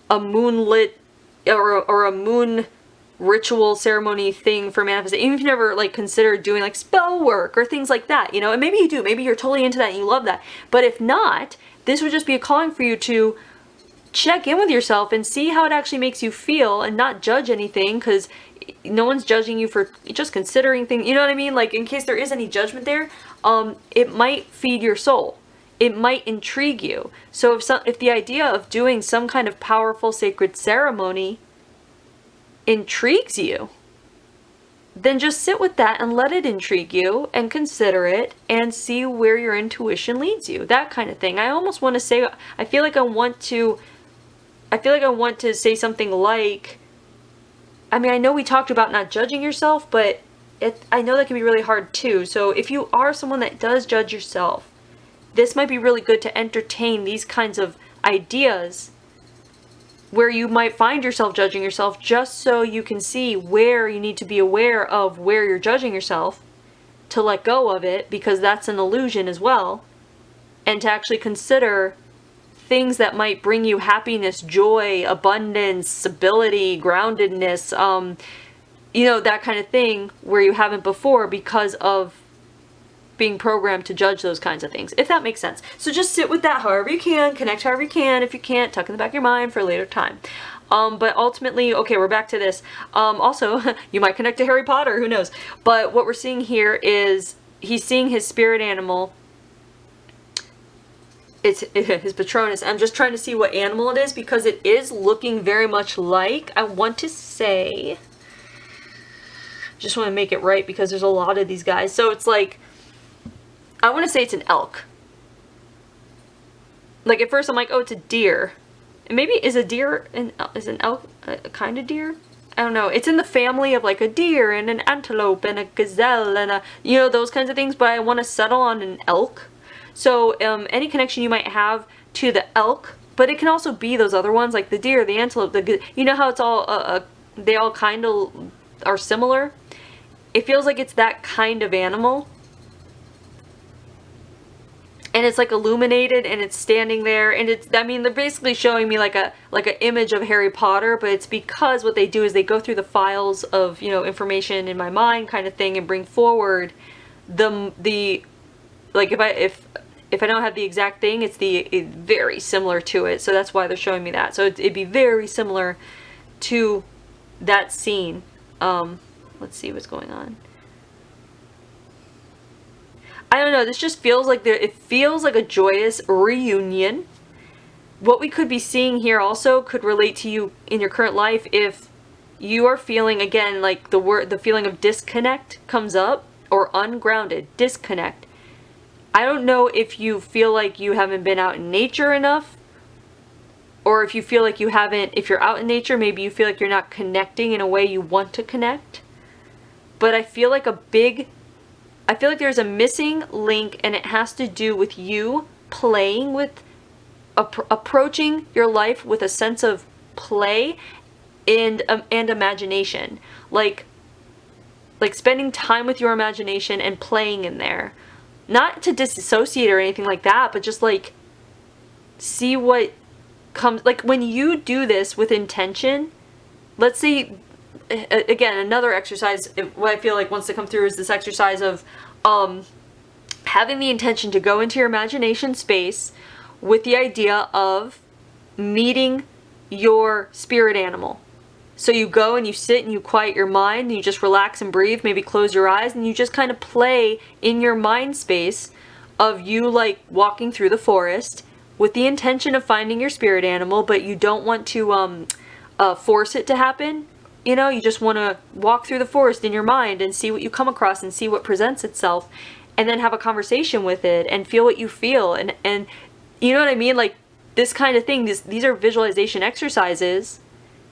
a moonlit or a moon ritual ceremony thing for manifestation, even if you never considered doing spell work or things like that, and maybe you do, maybe you're totally into that and you love that, but if not, this would just be a calling for you to check in with yourself and see how it actually makes you feel, and not judge anything, because no one's judging you for just considering things, you know what I mean? Like, in case there is any judgment there, it might feed your soul. It might intrigue you. So if the idea of doing some kind of powerful sacred ceremony intrigues you, then just sit with that and let it intrigue you and consider it and see where your intuition leads you. That kind of thing. I almost want to say, I feel like I want to say something like, I know we talked about not judging yourself, but I know that can be really hard too. So if you are someone that does judge yourself, this might be really good to entertain these kinds of ideas where you might find yourself judging yourself, just so you can see where you need to be aware of where you're judging yourself, to let go of it, because that's an illusion as well, and to actually consider things that might bring you happiness, joy, abundance, stability, groundedness, that kind of thing, where you haven't before, because of being programmed to judge those kinds of things, if that makes sense. So just sit with that however you can, connect however you can. If you can't, tuck in the back of your mind for a later time. But ultimately, okay, we're back to this. Also, you might connect to Harry Potter, who knows? But what we're seeing here is he's seeing his spirit animal. It's his Patronus. I'm just trying to see what animal it is because it is looking very much like, I want to say, just want to make it right because there's a lot of these guys. So it's like, I want to say it's an elk. Like at first I'm like, oh, it's a deer. And maybe is a deer, is an elk a kind of deer? I don't know. It's in the family of like a deer and an antelope and a gazelle and a, you know, those kinds of things. But I want to settle on an elk. So any connection you might have to the elk, but it can also be those other ones like the deer, the antelope, you know how it's all, they all kind of are similar? It feels like it's that kind of animal. And it's like illuminated and it's standing there and it's, I mean, they're basically showing me like an image of Harry Potter, but it's because what they do is they go through the files of, you know, information in my mind kind of thing and bring forward the like if I don't have the exact thing, it's very similar to it. So that's why they're showing me that. So it'd be very similar to that scene. Let's see what's going on. I don't know, this just feels like it feels like a joyous reunion. What we could be seeing here also could relate to you in your current life if you are feeling, again, like the feeling of disconnect comes up, or ungrounded, disconnect. I don't know if you feel like you haven't been out in nature enough, or if you feel like you haven't, if you're out in nature, maybe you feel like you're not connecting in a way you want to connect. But I feel like there's a missing link, and it has to do with you playing with, approaching your life with a sense of play and imagination. Like spending time with your imagination and playing in there. Not to disassociate or anything like that, but just like see what comes. Like when you do this with intention, let's say, again, another exercise, what I feel like wants to come through is this exercise of having the intention to go into your imagination space with the idea of meeting your spirit animal. So you go and you sit and you quiet your mind and you just relax and breathe, maybe close your eyes, and you just kind of play in your mind space of you like walking through the forest with the intention of finding your spirit animal, but you don't want to force it to happen. You know, you just want to walk through the forest in your mind and see what you come across and see what presents itself, and then have a conversation with it and feel what you feel. And you know what I mean? Like this kind of thing, these are visualization exercises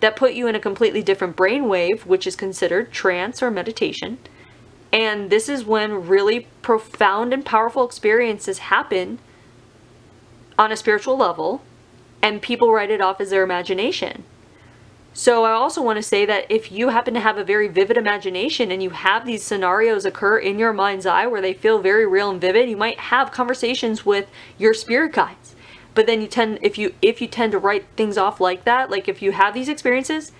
that put you in a completely different brainwave, which is considered trance or meditation. And this is when really profound and powerful experiences happen on a spiritual level, and people write it off as their imagination. So I also want to say that if you happen to have a very vivid imagination and you have these scenarios occur in your mind's eye where they feel very real and vivid, you might have conversations with your spirit guides. But then if you tend to write things off like that, like if you have these experiences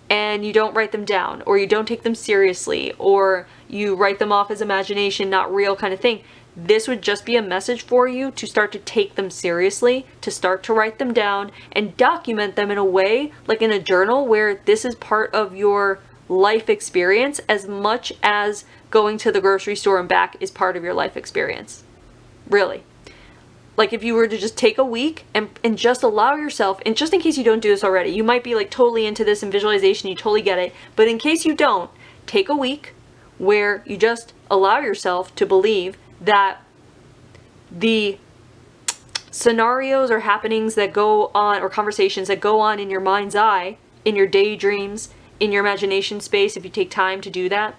and you don't write them down, or you don't take them seriously, or you write them off as imagination, not real kind of thing, this would just be a message for you to start to take them seriously, to start to write them down and document them in a way, like in a journal, where this is part of your life experience as much as going to the grocery store and back is part of your life experience. Really. Like if you were to just take a week and just allow yourself, and just in case you don't do this already, you might be like totally into this in visualization, you totally get it, but in case you don't, take a week where you just allow yourself to believe that the scenarios or happenings that go on, or conversations that go on in your mind's eye, in your daydreams, in your imagination space, if you take time to do that,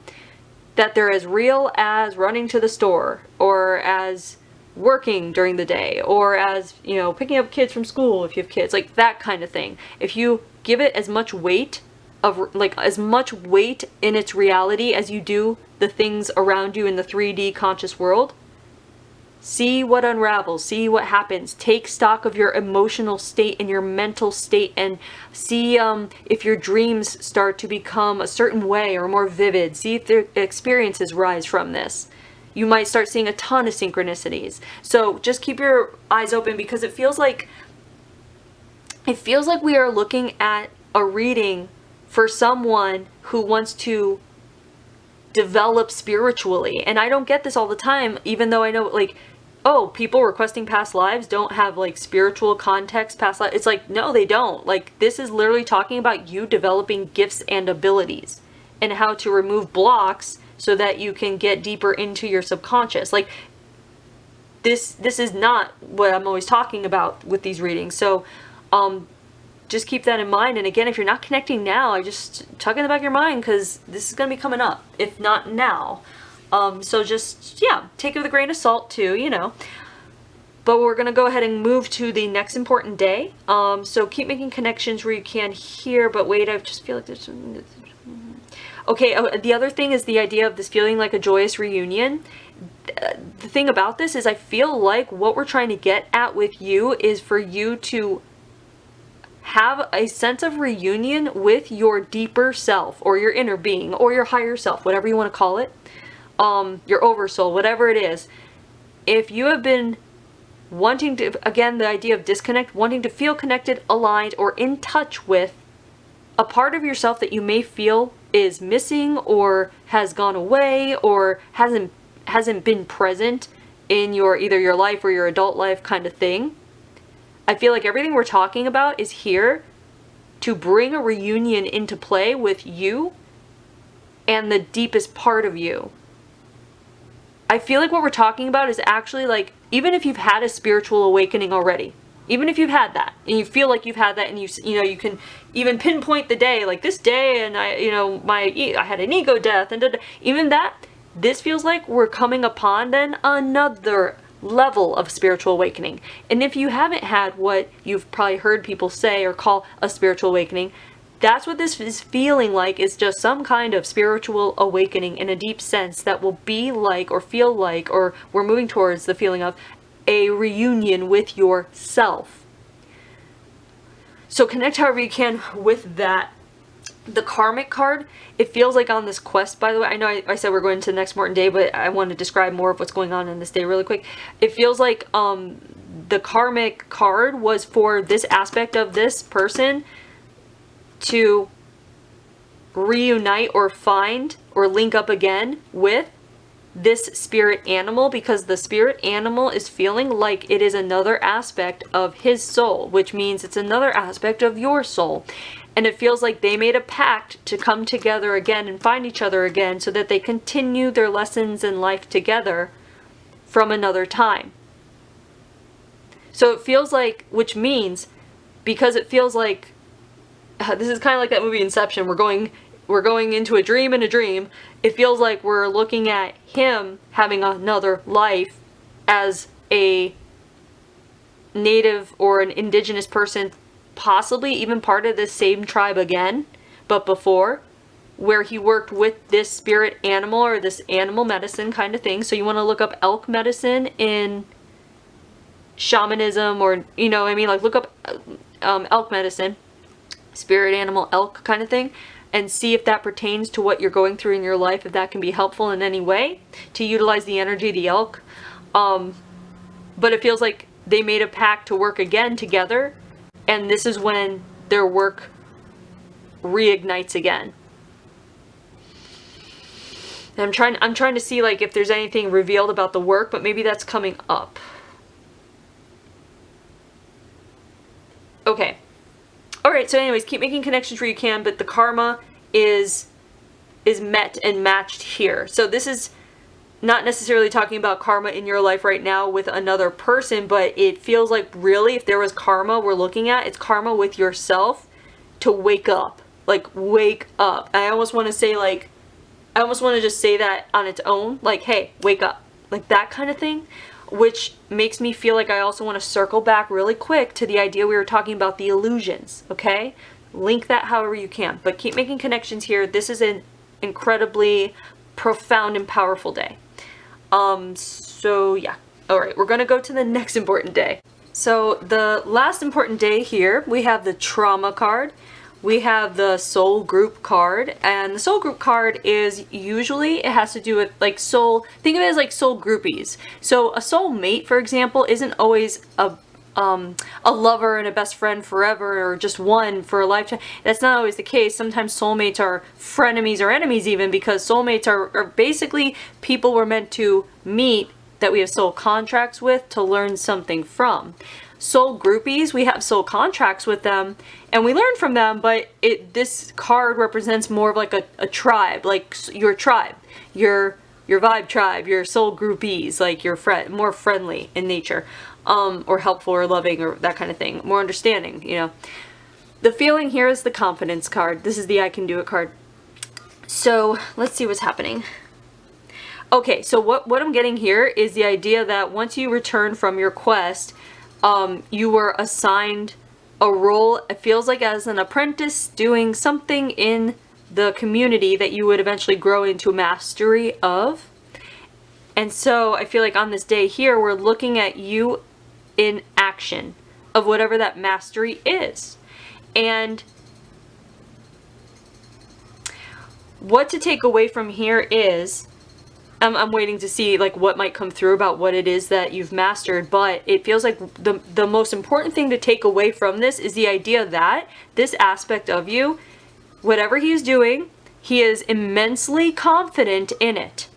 that they're as real as running to the store, or as working during the day, or as, you know, picking up kids from school if you have kids, like that kind of thing. If you give it as much weight in its reality as you do the things around you in the 3D conscious world, see what unravels, see what happens, take stock of your emotional state and your mental state, and see if your dreams start to become a certain way or more vivid, see if their experiences rise from this. You might start seeing a ton of synchronicities. So just keep your eyes open, because it feels like we are looking at a reading for someone who wants to develop spiritually. And I don't get this all the time, even though I know, like, oh, people requesting past lives don't have, like, spiritual context, past life. It's like, no, they don't. Like, this is literally talking about you developing gifts and abilities and how to remove blocks so that you can get deeper into your subconscious. Like, this is not what I'm always talking about with these readings. So, just keep that in mind. And again, if you're not connecting now, I just tuck in the back of your mind, because this is going to be coming up, if not now. So just, yeah, take it with a grain of salt too, you know. But we're going to go ahead and move to the next important day. So keep making connections where you can here, but wait, I just feel like there's... Okay, the other thing is the idea of this feeling like a joyous reunion. The thing about this is I feel like what we're trying to get at with you is for you to have a sense of reunion with your deeper self, or your inner being, or your higher self, whatever you want to call it, your oversoul, whatever it is. If you have been wanting to, again, the idea of disconnect, wanting to feel connected, aligned, or in touch with a part of yourself that you may feel is missing, or has gone away, or hasn't been present in your either your life or your adult life kind of thing, I feel like everything we're talking about is here to bring a reunion into play with you and the deepest part of you. I feel like what we're talking about is actually, like, even if you've had a spiritual awakening already, even if you've had that and you feel like you've had that, and you know, you can even pinpoint the day, like this day, and I had an ego death, and even that, this feels like we're coming upon then another level of spiritual awakening. And if you haven't had what you've probably heard people say or call a spiritual awakening, that's what this is feeling like, is just some kind of spiritual awakening in a deep sense that will be like, or feel like, or we're moving towards the feeling of a reunion with yourself. So connect however you can with that. The karmic card, it feels like on this quest, by the way, I know I said we're going to the next important day, but I want to describe more of what's going on in this day really quick. It feels like the karmic card was for this aspect of this person to reunite or find or link up again with this spirit animal, because the spirit animal is feeling like it is another aspect of his soul, which means it's another aspect of your soul. And it feels like they made a pact to come together again and find each other again, so that they continue their lessons in life together from another time. So it feels like, which means, because it feels like, this is kind of like that movie Inception, we're going into a dream in a dream. It feels like we're looking at him having another life as a native or an indigenous person, possibly even part of the same tribe again, but before, where he worked with this spirit animal or this animal medicine kind of thing. So you want to look up elk medicine in shamanism, or, you know what I mean, like look up elk medicine, spirit animal elk kind of thing, and see if that pertains to what you're going through in your life, if that can be helpful in any way to utilize the energy of the elk. But it feels like they made a pact to work again together, and this is when their work reignites again. And I'm trying to see like if there's anything revealed about the work, but maybe that's coming up. Okay. Alright, so anyways, keep making connections where you can, but the karma is met and matched here. So this is not necessarily talking about karma in your life right now with another person, but it feels like really if there was karma we're looking at, it's karma with yourself to wake up. Like, wake up. I almost want to say like, I almost want to just say that on its own, like, hey, wake up. Like that kind of thing. Which makes me feel like I also want to circle back really quick to the idea we were talking about, the illusions, okay? Link that however you can, but keep making connections here. This is an incredibly profound and powerful day. So yeah. Alright, we're going to go to the next important day. So the last important day here, we have the trauma card. We have the soul group card, and the soul group card is usually, it has to do with like soul, think of it as like soul groupies. So a soul mate, for example, isn't always a lover and a best friend forever, or just one for a lifetime. That's not always the case. Sometimes soulmates are frenemies or enemies even, because soulmates are basically people we're meant to meet that we have soul contracts with to learn something from. Soul groupies, we have soul contracts with them and we learn from them, but this card represents more of like a tribe, like your tribe, your vibe tribe, your soul groupies, like your more friendly in nature, or helpful or loving or that kind of thing, more understanding, you know. The feeling here is the confidence card. This is the I can do it card. So let's see what's happening. Okay, so what I'm getting here is the idea that once you return from your quest, you were assigned a role, it feels like as an apprentice, doing something in the community that you would eventually grow into mastery of. And so I feel like on this day here, we're looking at you in action of whatever that mastery is. And what to take away from here is, I'm waiting to see like what might come through about what it is that you've mastered, but it feels like the most important thing to take away from this is the idea that this aspect of you, whatever he's doing, he is immensely confident in it.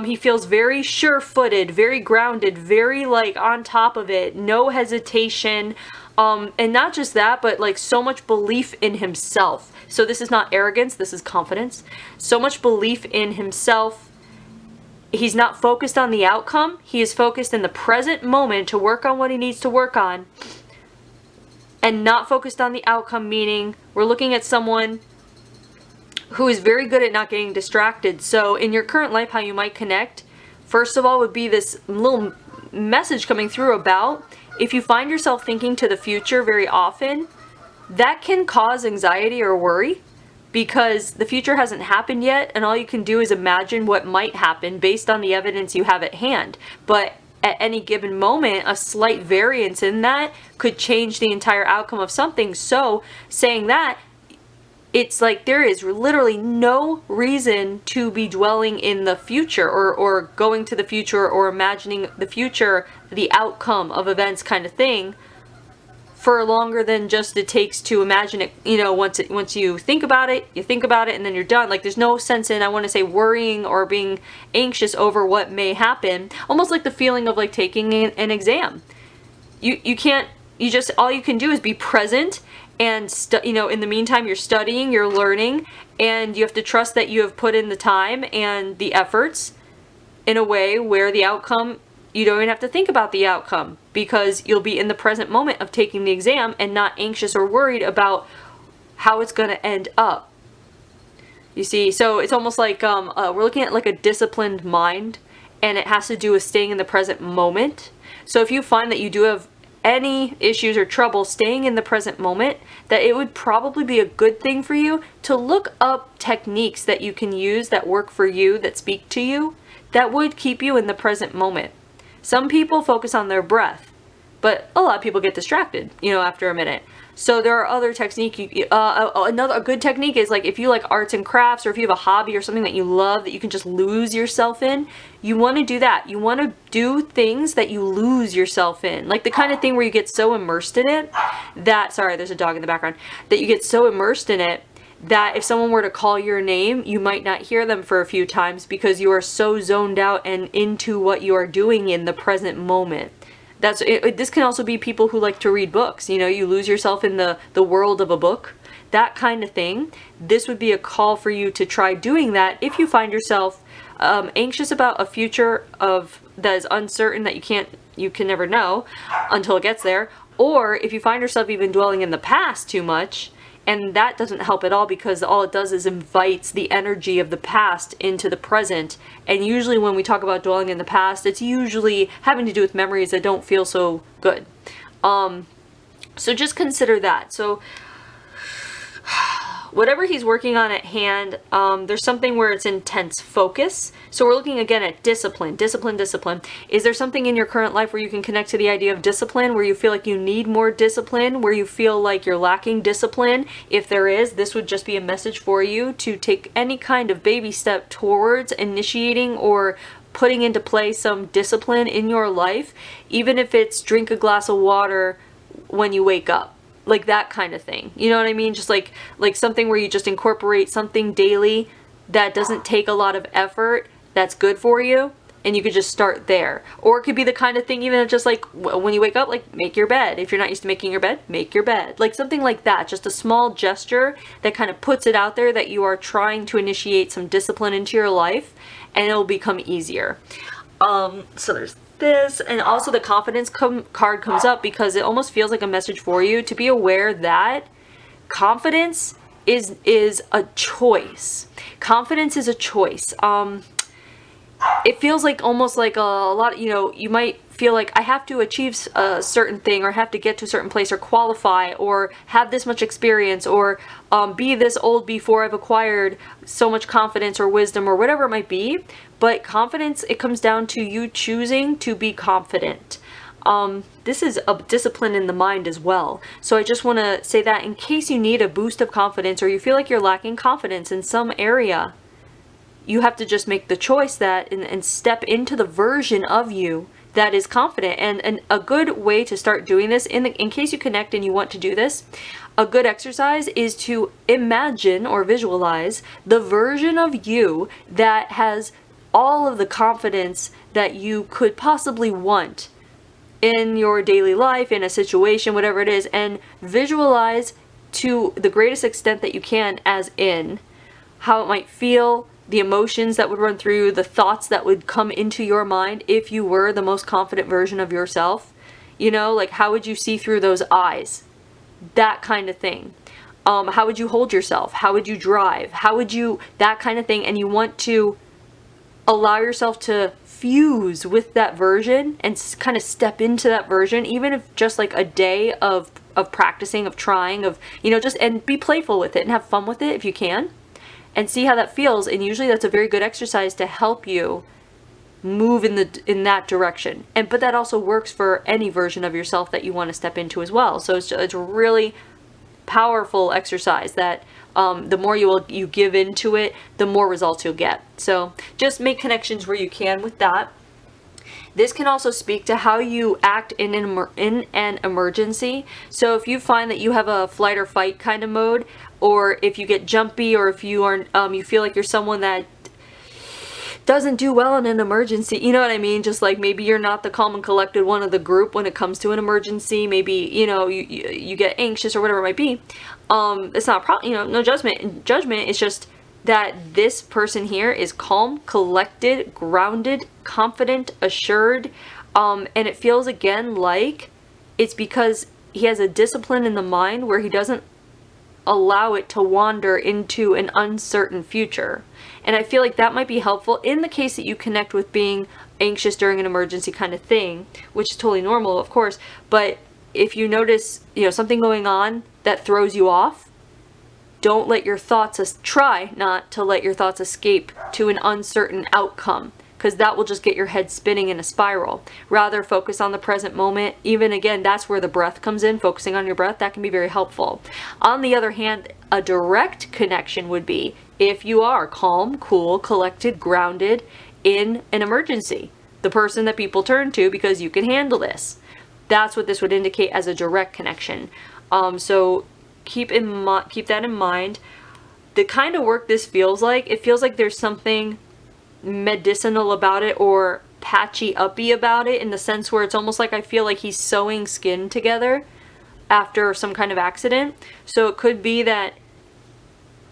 He feels very sure-footed, very grounded, very like on top of it, no hesitation, and not just that, but like so much belief in himself. So this is not arrogance, this is confidence. So much belief in himself. He's not focused on the outcome. He is focused in the present moment to work on what he needs to work on, and not focused on the outcome, meaning we're looking at someone who is very good at not getting distracted. So in your current life, how you might connect, first of all, would be this little message coming through about if you find yourself thinking to the future very often, that can cause anxiety or worry, because the future hasn't happened yet, and all you can do is imagine what might happen based on the evidence you have at hand. But at any given moment, a slight variance in that could change the entire outcome of something. So saying that, it's like there is literally no reason to be dwelling in the future, or going to the future, or imagining the future, the outcome of events kind of thing, for longer than just it takes to imagine it. You know, once you think about it, and then you're done. Like there's no sense in, I want to say, worrying or being anxious over what may happen. Almost like the feeling of like taking an exam. You can't, all you can do is be present, and you know, in the meantime you're studying, you're learning, and you have to trust that you have put in the time and the efforts in a way where the outcome, you don't even have to think about the outcome, because you'll be in the present moment of taking the exam and not anxious or worried about how it's going to end up. You see, so it's almost like we're looking at like a disciplined mind, and it has to do with staying in the present moment. So if you find that you do have any issues or trouble staying in the present moment, that it would probably be a good thing for you to look up techniques that you can use that work for you, that speak to you, that would keep you in the present moment. Some people focus on their breath, but a lot of people get distracted, you know, after a minute. So there are other techniques. A good technique is like if you like arts and crafts, or if you have a hobby or something that you love that you can just lose yourself in, you want to do that. You want to do things that you lose yourself in. Like the kind of thing where you get so immersed in it that, sorry, there's a dog in the background, that you get so immersed in it that if someone were to call your name, you might not hear them for a few times, because you are so zoned out and into what you are doing in the present moment. This can also be people who like to read books. You know, you lose yourself in the world of a book, that kind of thing. This would be a call for you to try doing that if you find yourself anxious about a future that is uncertain, that you can never know until it gets there, or if you find yourself even dwelling in the past too much. And that doesn't help at all, because all it does is invites the energy of the past into the present. And usually when we talk about dwelling in the past, it's usually having to do with memories that don't feel so good. So just consider that. So whatever he's working on at hand, there's something where it's intense focus. So we're looking again at discipline. Is there something in your current life where you can connect to the idea of discipline, where you feel like you need more discipline, where you feel like you're lacking discipline? If there is, this would just be a message for you to take any kind of baby step towards initiating or putting into play some discipline in your life, even if it's drink a glass of water when you wake up, like that kind of thing. You know what I mean? Just like something where you just incorporate something daily that doesn't take a lot of effort, that's good for you, and you could just start there. Or it could be the kind of thing, even just like when you wake up, like make your bed. If you're not used to making your bed, make your bed. Like something like that, just a small gesture that kind of puts it out there that you are trying to initiate some discipline into your life, and it'll become easier. So there's this, and also the confidence card comes up because it almost feels like a message for you to be aware that confidence is a choice. Confidence is a choice. It feels like almost like a lot, you might feel like I have to achieve a certain thing, or have to get to a certain place, or qualify, or have this much experience, or be this old before I've acquired so much confidence or wisdom, or whatever it might be. But confidence, it comes down to you choosing to be confident. This is a discipline in the mind as well. So I just want to say that in case you need a boost of confidence, or you feel like you're lacking confidence in some area, you have to just make the choice that and step into the version of you that is confident. And a good way to start doing this, in case you connect and you want to do this, a good exercise is to imagine or visualize the version of you that has all of the confidence that you could possibly want in your daily life, in a situation, whatever it is, and visualize to the greatest extent that you can, as in how it might feel, the emotions that would run through, the thoughts that would come into your mind if you were the most confident version of yourself. Like how would you see through those eyes? That kind of thing. How would you hold yourself? How would you drive? That kind of thing. And you want to allow yourself to fuse with that version and kind of step into that version, even if just like a day of practicing, of trying, of, just, and be playful with it and have fun with it if you can. And see how that feels, and usually that's a very good exercise to help you move in that direction. But that also works for any version of yourself that you want to step into as well. So it's a really powerful exercise that the more you give into it, the more results you'll get. So just make connections where you can with that. This can also speak to how you act in an emergency. So if you find that you have a flight or fight kind of mode, or if you get jumpy, or if you are you feel like you're someone that doesn't do well in an emergency, you know what I mean? Just like maybe you're not the calm and collected one of the group when it comes to an emergency. Maybe you get anxious or whatever it might be. It's not a problem. No judgment. Judgment is just that this person here is calm, collected, grounded, confident, assured, and it feels again like it's because he has a discipline in the mind where he doesn't allow it to wander into an uncertain future. And I feel like that might be helpful in the case that you connect with being anxious during an emergency kind of thing, which is totally normal, of course. But if you notice, something going on that throws you off, don't let your thoughts, try not to let your thoughts escape to an uncertain outcome, because that will just get your head spinning in a spiral. Rather focus on the present moment. Even again, that's where the breath comes in, focusing on your breath. That can be very helpful. On the other hand, a direct connection would be if you are calm, cool, collected, grounded in an emergency. The person that people turn to because you can handle this. That's what this would indicate as a direct connection. So keep that in mind. The kind of work this feels like, it feels like there's something medicinal about it, or patchy uppy about it, in the sense where it's almost like I feel like he's sewing skin together after some kind of accident. So it could be that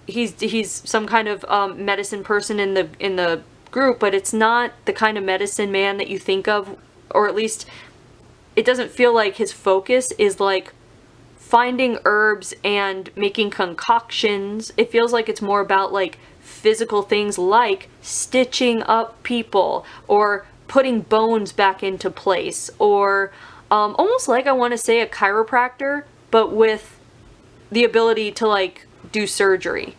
he's some kind of medicine person in the group, but it's not the kind of medicine man that you think of, or at least it doesn't feel like his focus is like finding herbs and making concoctions. It feels like it's more about like physical things, like stitching up people or putting bones back into place, or almost like, I want to say, a chiropractor, but with the ability to like do surgery.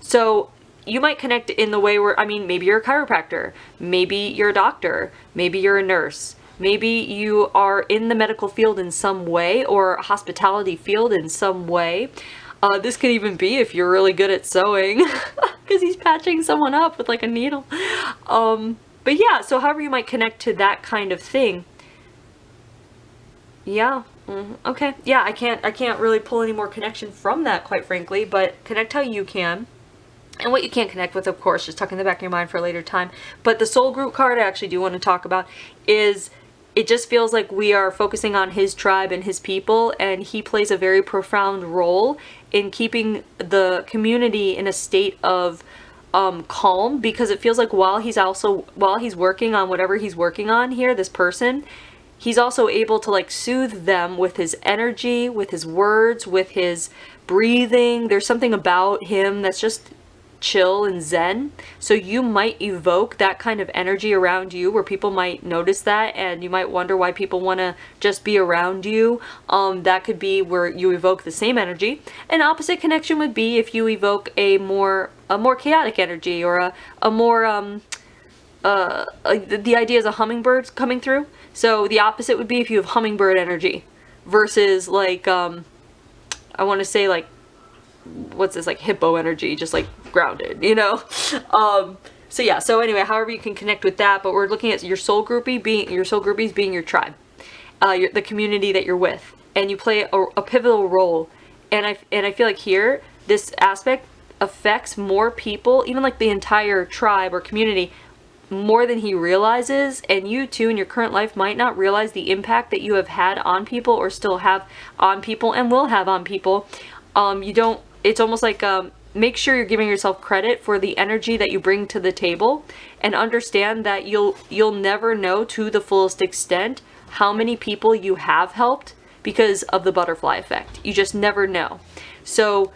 So you might connect in the way where, maybe you're a chiropractor, maybe you're a doctor, maybe you're a nurse, maybe you are in the medical field in some way, or hospitality field in some way. This could even be if you're really good at sewing, because he's patching someone up with like a needle. But yeah, so however you might connect to that kind of thing. Yeah. Okay. Yeah, I can't really pull any more connection from that, quite frankly, but connect how you can. And what you can't connect with, of course, just tuck in the back of your mind for a later time. But the soul group card I actually do want to talk about is, it just feels like we are focusing on his tribe and his people, and he plays a very profound role in keeping the community in a state of calm, because it feels like while he's working on whatever he's working on here, this person, he's also able to like soothe them with his energy, with his words, with his breathing. There's something about him that's just chill and zen. So you might evoke that kind of energy around you, where people might notice that, and you might wonder why people want to just be around you. That could be where you evoke the same energy. An opposite connection would be if you evoke a more chaotic energy, or a more the idea is a hummingbird coming through. So the opposite would be if you have hummingbird energy versus like I want to say like, what's this, like hippo energy, just like grounded, you know? So yeah, so anyway, however you can connect with that, but we're looking at your soul groupies being your tribe, the community that you're with, and you play a pivotal role. And I feel like here, this aspect affects more people, even like the entire tribe or community, more than he realizes. And you too in your current life might not realize the impact that you have had on people, or still have on people, and will have on people. It's almost like, make sure you're giving yourself credit for the energy that you bring to the table, and understand that you'll never know to the fullest extent how many people you have helped because of the butterfly effect. You just never know. So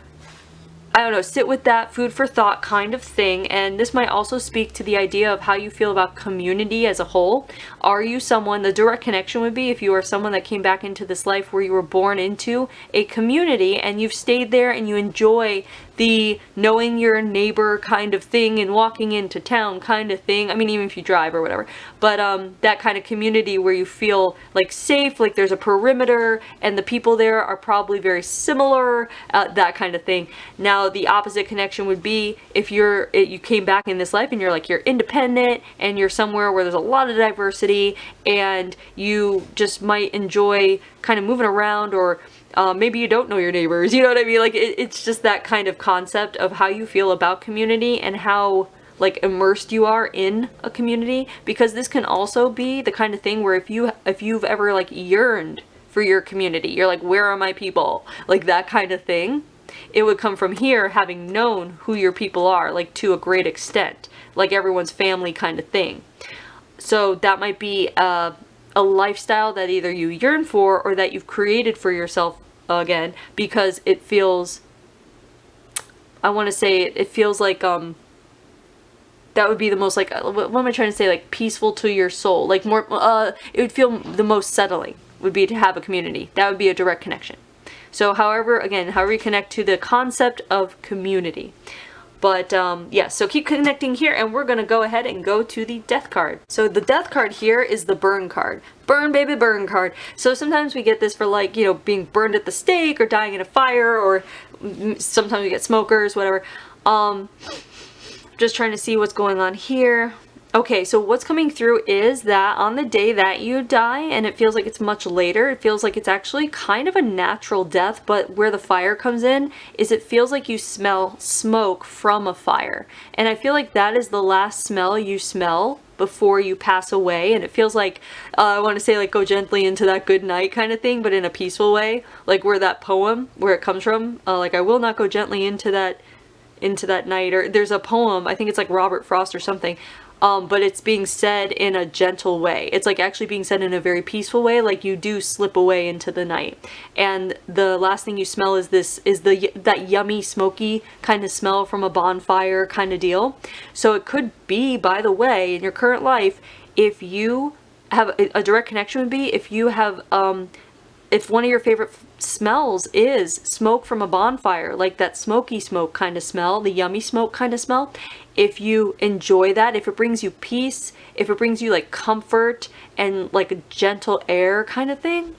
I don't know, sit with that, food for thought kind of thing. And this might also speak to the idea of how you feel about community as a whole. Are you someone, the direct connection would be if you are someone that came back into this life where you were born into a community, and you've stayed there and you enjoy the knowing your neighbor kind of thing, and walking into town kind of thing. I mean, even if you drive or whatever, but that kind of community where you feel like safe, like there's a perimeter and the people there are probably very similar, that kind of thing. Now the opposite connection would be if you came back in this life and you're independent, and you're somewhere where there's a lot of diversity, and you just might enjoy kind of moving around, or maybe you don't know your neighbors, you know what I mean? Like it's just that kind of concept of how you feel about community, and how like immersed you are in a community. Because this can also be the kind of thing where if you've ever like yearned for your community, you're like, where are my people? Like that kind of thing. It would come from here, having known who your people are, like to a great extent, like everyone's family kind of thing. So that might be a lifestyle that either you yearn for, or that you've created for yourself, again, because it feels, I want to say it feels like that would be the most, like, what am I trying to say, like peaceful to your soul, like more it would feel the most settling would be to have a community. That would be a direct connection. So however you connect to the concept of community. But yeah, so keep connecting here, and we're going to go ahead and go to the death card. So the death card here is the burn card. Burn, baby, burn card. So sometimes we get this for like, you know, being burned at the stake, or dying in a fire, or sometimes we get smokers, whatever. Just trying to see what's going on here. Okay, so what's coming through is that on the day that you die, and it feels like it's much later, it feels like it's actually kind of a natural death, but where the fire comes in is it feels like you smell smoke from a fire. And I feel like that is the last smell you smell before you pass away. And it feels like, I want to say like go gently into that good night kind of thing, but in a peaceful way, like where that poem, where it comes from, like I will not go gently into that night, or there's a poem, I think it's like Robert Frost or something. But it's being said in a gentle way. It's like actually being said in a very peaceful way, like you do slip away into the night. And the last thing you smell is that yummy, smoky kind of smell from a bonfire kind of deal. So it could be, by the way, in your current life, if you have a direct connection would be if you have, if one of your favorite smells is smoke from a bonfire, like that smoky smoke kind of smell, the yummy smoke kind of smell. If you enjoy that, if it brings you peace, if it brings you like comfort and like a gentle air kind of thing.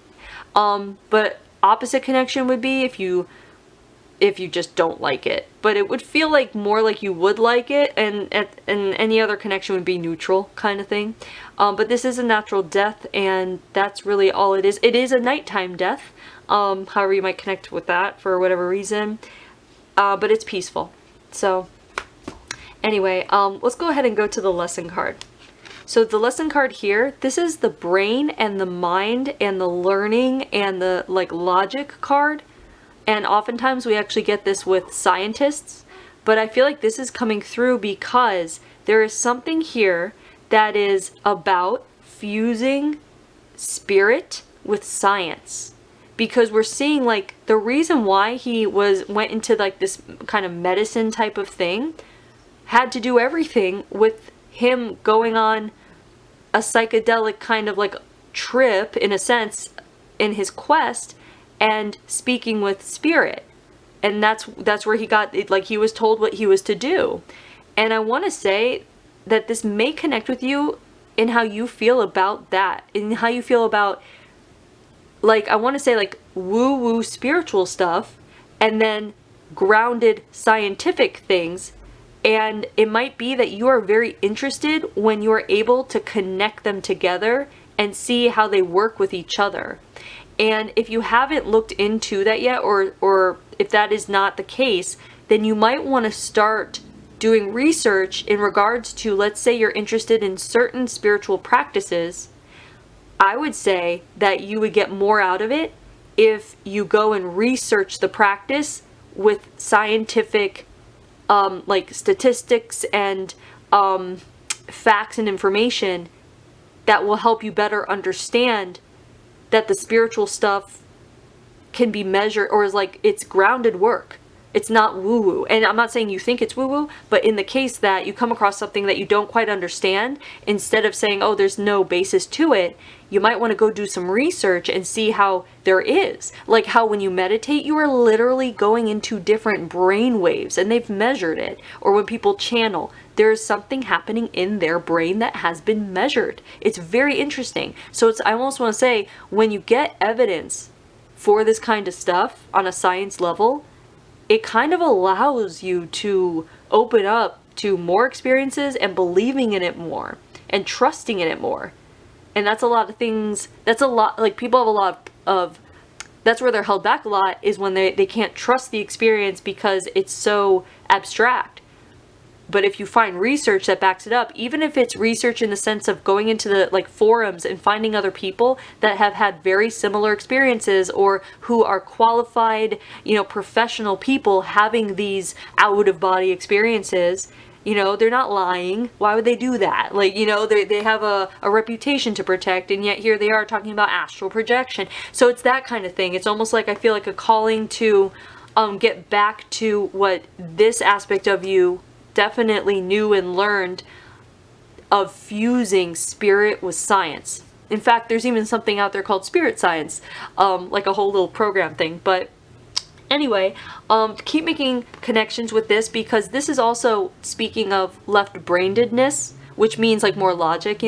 But opposite connection would be if you if you just don't like it. But it would feel like more like you would like it, and any other connection would be neutral kind of thing. But this is a natural death, and that's really all it is. It is a nighttime death, however you might connect with that for whatever reason. But it's peaceful. So anyway, let's go ahead and go to the lesson card. So the lesson card here, this is the brain and the mind and the learning and the like logic card. And oftentimes we actually get this with scientists, but I feel like this is coming through because there is something here that is about fusing spirit with science. Because we're seeing like the reason why he went into like this kind of medicine type of thing had to do everything with him going on a psychedelic kind of like trip in a sense in his quest and speaking with spirit. And that's where he got it, like he was told what he was to do. And I want to say that this may connect with you in how you feel about that, in how you feel about, like, I want to say like woo-woo spiritual stuff and then grounded scientific things. And it might be that you are very interested when you are able to connect them together and see how they work with each other. And if you haven't looked into that yet, or if that is not the case, then you might want to start doing research in regards to, let's say you're interested in certain spiritual practices. I would say that you would get more out of it if you go and research the practice with scientific like statistics and facts and information that will help you better understand that the spiritual stuff can be measured, or is like, it's grounded work. It's not woo-woo. And I'm not saying you think it's woo-woo, but in the case that you come across something that you don't quite understand, instead of saying, oh, there's no basis to it, you might want to go do some research and see how there is. Like how when you meditate, you are literally going into different brain waves, and they've measured it. Or when people channel, there's something happening in their brain that has been measured. It's very interesting. So I almost want to say, when you get evidence for this kind of stuff on a science level, it kind of allows you to open up to more experiences and believing in it more and trusting in it more. And that's a lot of things, that's a lot, like people have a lot of, that's where they're held back a lot, is when they can't trust the experience because it's so abstract. But if you find research that backs it up, even if it's research in the sense of going into the like forums and finding other people that have had very similar experiences, or who are qualified, professional people having these out of body experiences, they're not lying. Why would they do that? Like, they have a reputation to protect, and yet here they are talking about astral projection. So it's that kind of thing. It's almost like I feel like a calling to get back to what this aspect of you definitely knew and learned, of fusing spirit with science. In fact, there's even something out there called spirit science, like a whole little program thing. But anyway, keep making connections with this, because this is also speaking of left-brainedness, which means like more logic,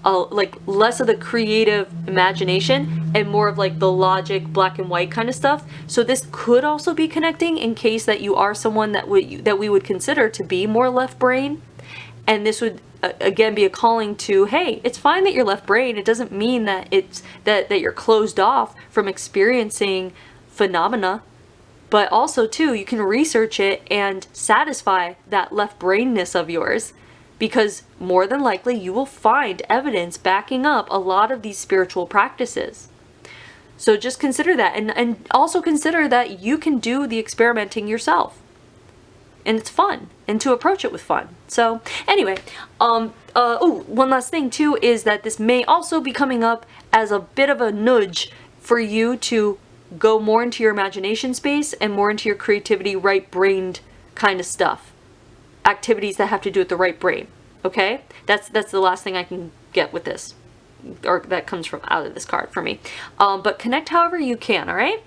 like less of the creative imagination and more of like the logic, black and white kind of stuff. So this could also be connecting in case that you are someone that we would consider to be more left brain. And this would again be a calling to, hey, it's fine that you're left brain. It doesn't mean that it's that you're closed off from experiencing phenomena. But also too, you can research it and satisfy that left brainness of yours, because more than likely you will find evidence backing up a lot of these spiritual practices. So just consider that, and also consider that you can do the experimenting yourself. And it's fun, and to approach it with fun. So anyway, one last thing too is that this may also be coming up as a bit of a nudge for you to go more into your imagination space and more into your creativity, right-brained kind of stuff. Activities that have to do with the right brain. Okay? That's the last thing I can get with this, or that comes from out of this card for me. But connect however you can, all right?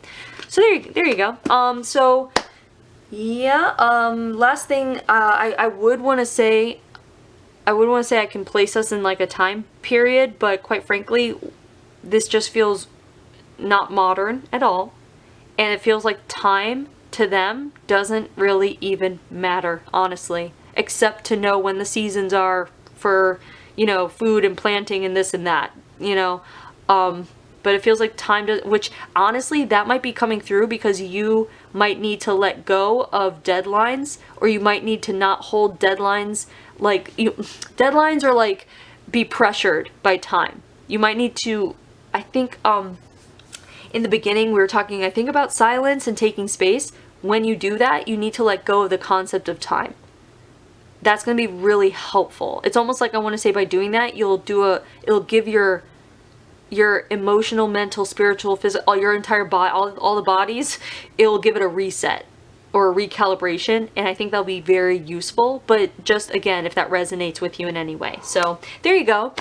So there you go. So yeah, last thing, I would want to say I can place us in like a time period, but quite frankly, this just feels not modern at all. And it feels like time to them doesn't really even matter, honestly, except to know when the seasons are for, food and planting and this and that, but it feels like time does, which honestly, that might be coming through because you might need to let go of deadlines, or you might need to not hold deadlines. Deadlines are like be pressured by time. You might need to, I think, in the beginning we were talking, I think, about silence and taking space. When you do that, you need to let go of the concept of time. That's going to be really helpful. It's almost like, I want to say, by doing that, it'll give your emotional, mental, spiritual, physical, your entire body, all the bodies, it'll give it a reset or a recalibration, and I think that'll be very useful. But just again, if that resonates with you in any way. So there you go.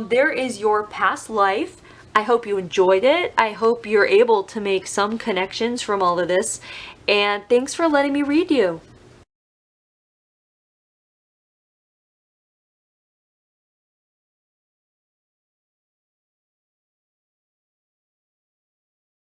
There is your past life. I hope you enjoyed it. I hope you're able to make some connections from all of this, and thanks for letting me read you.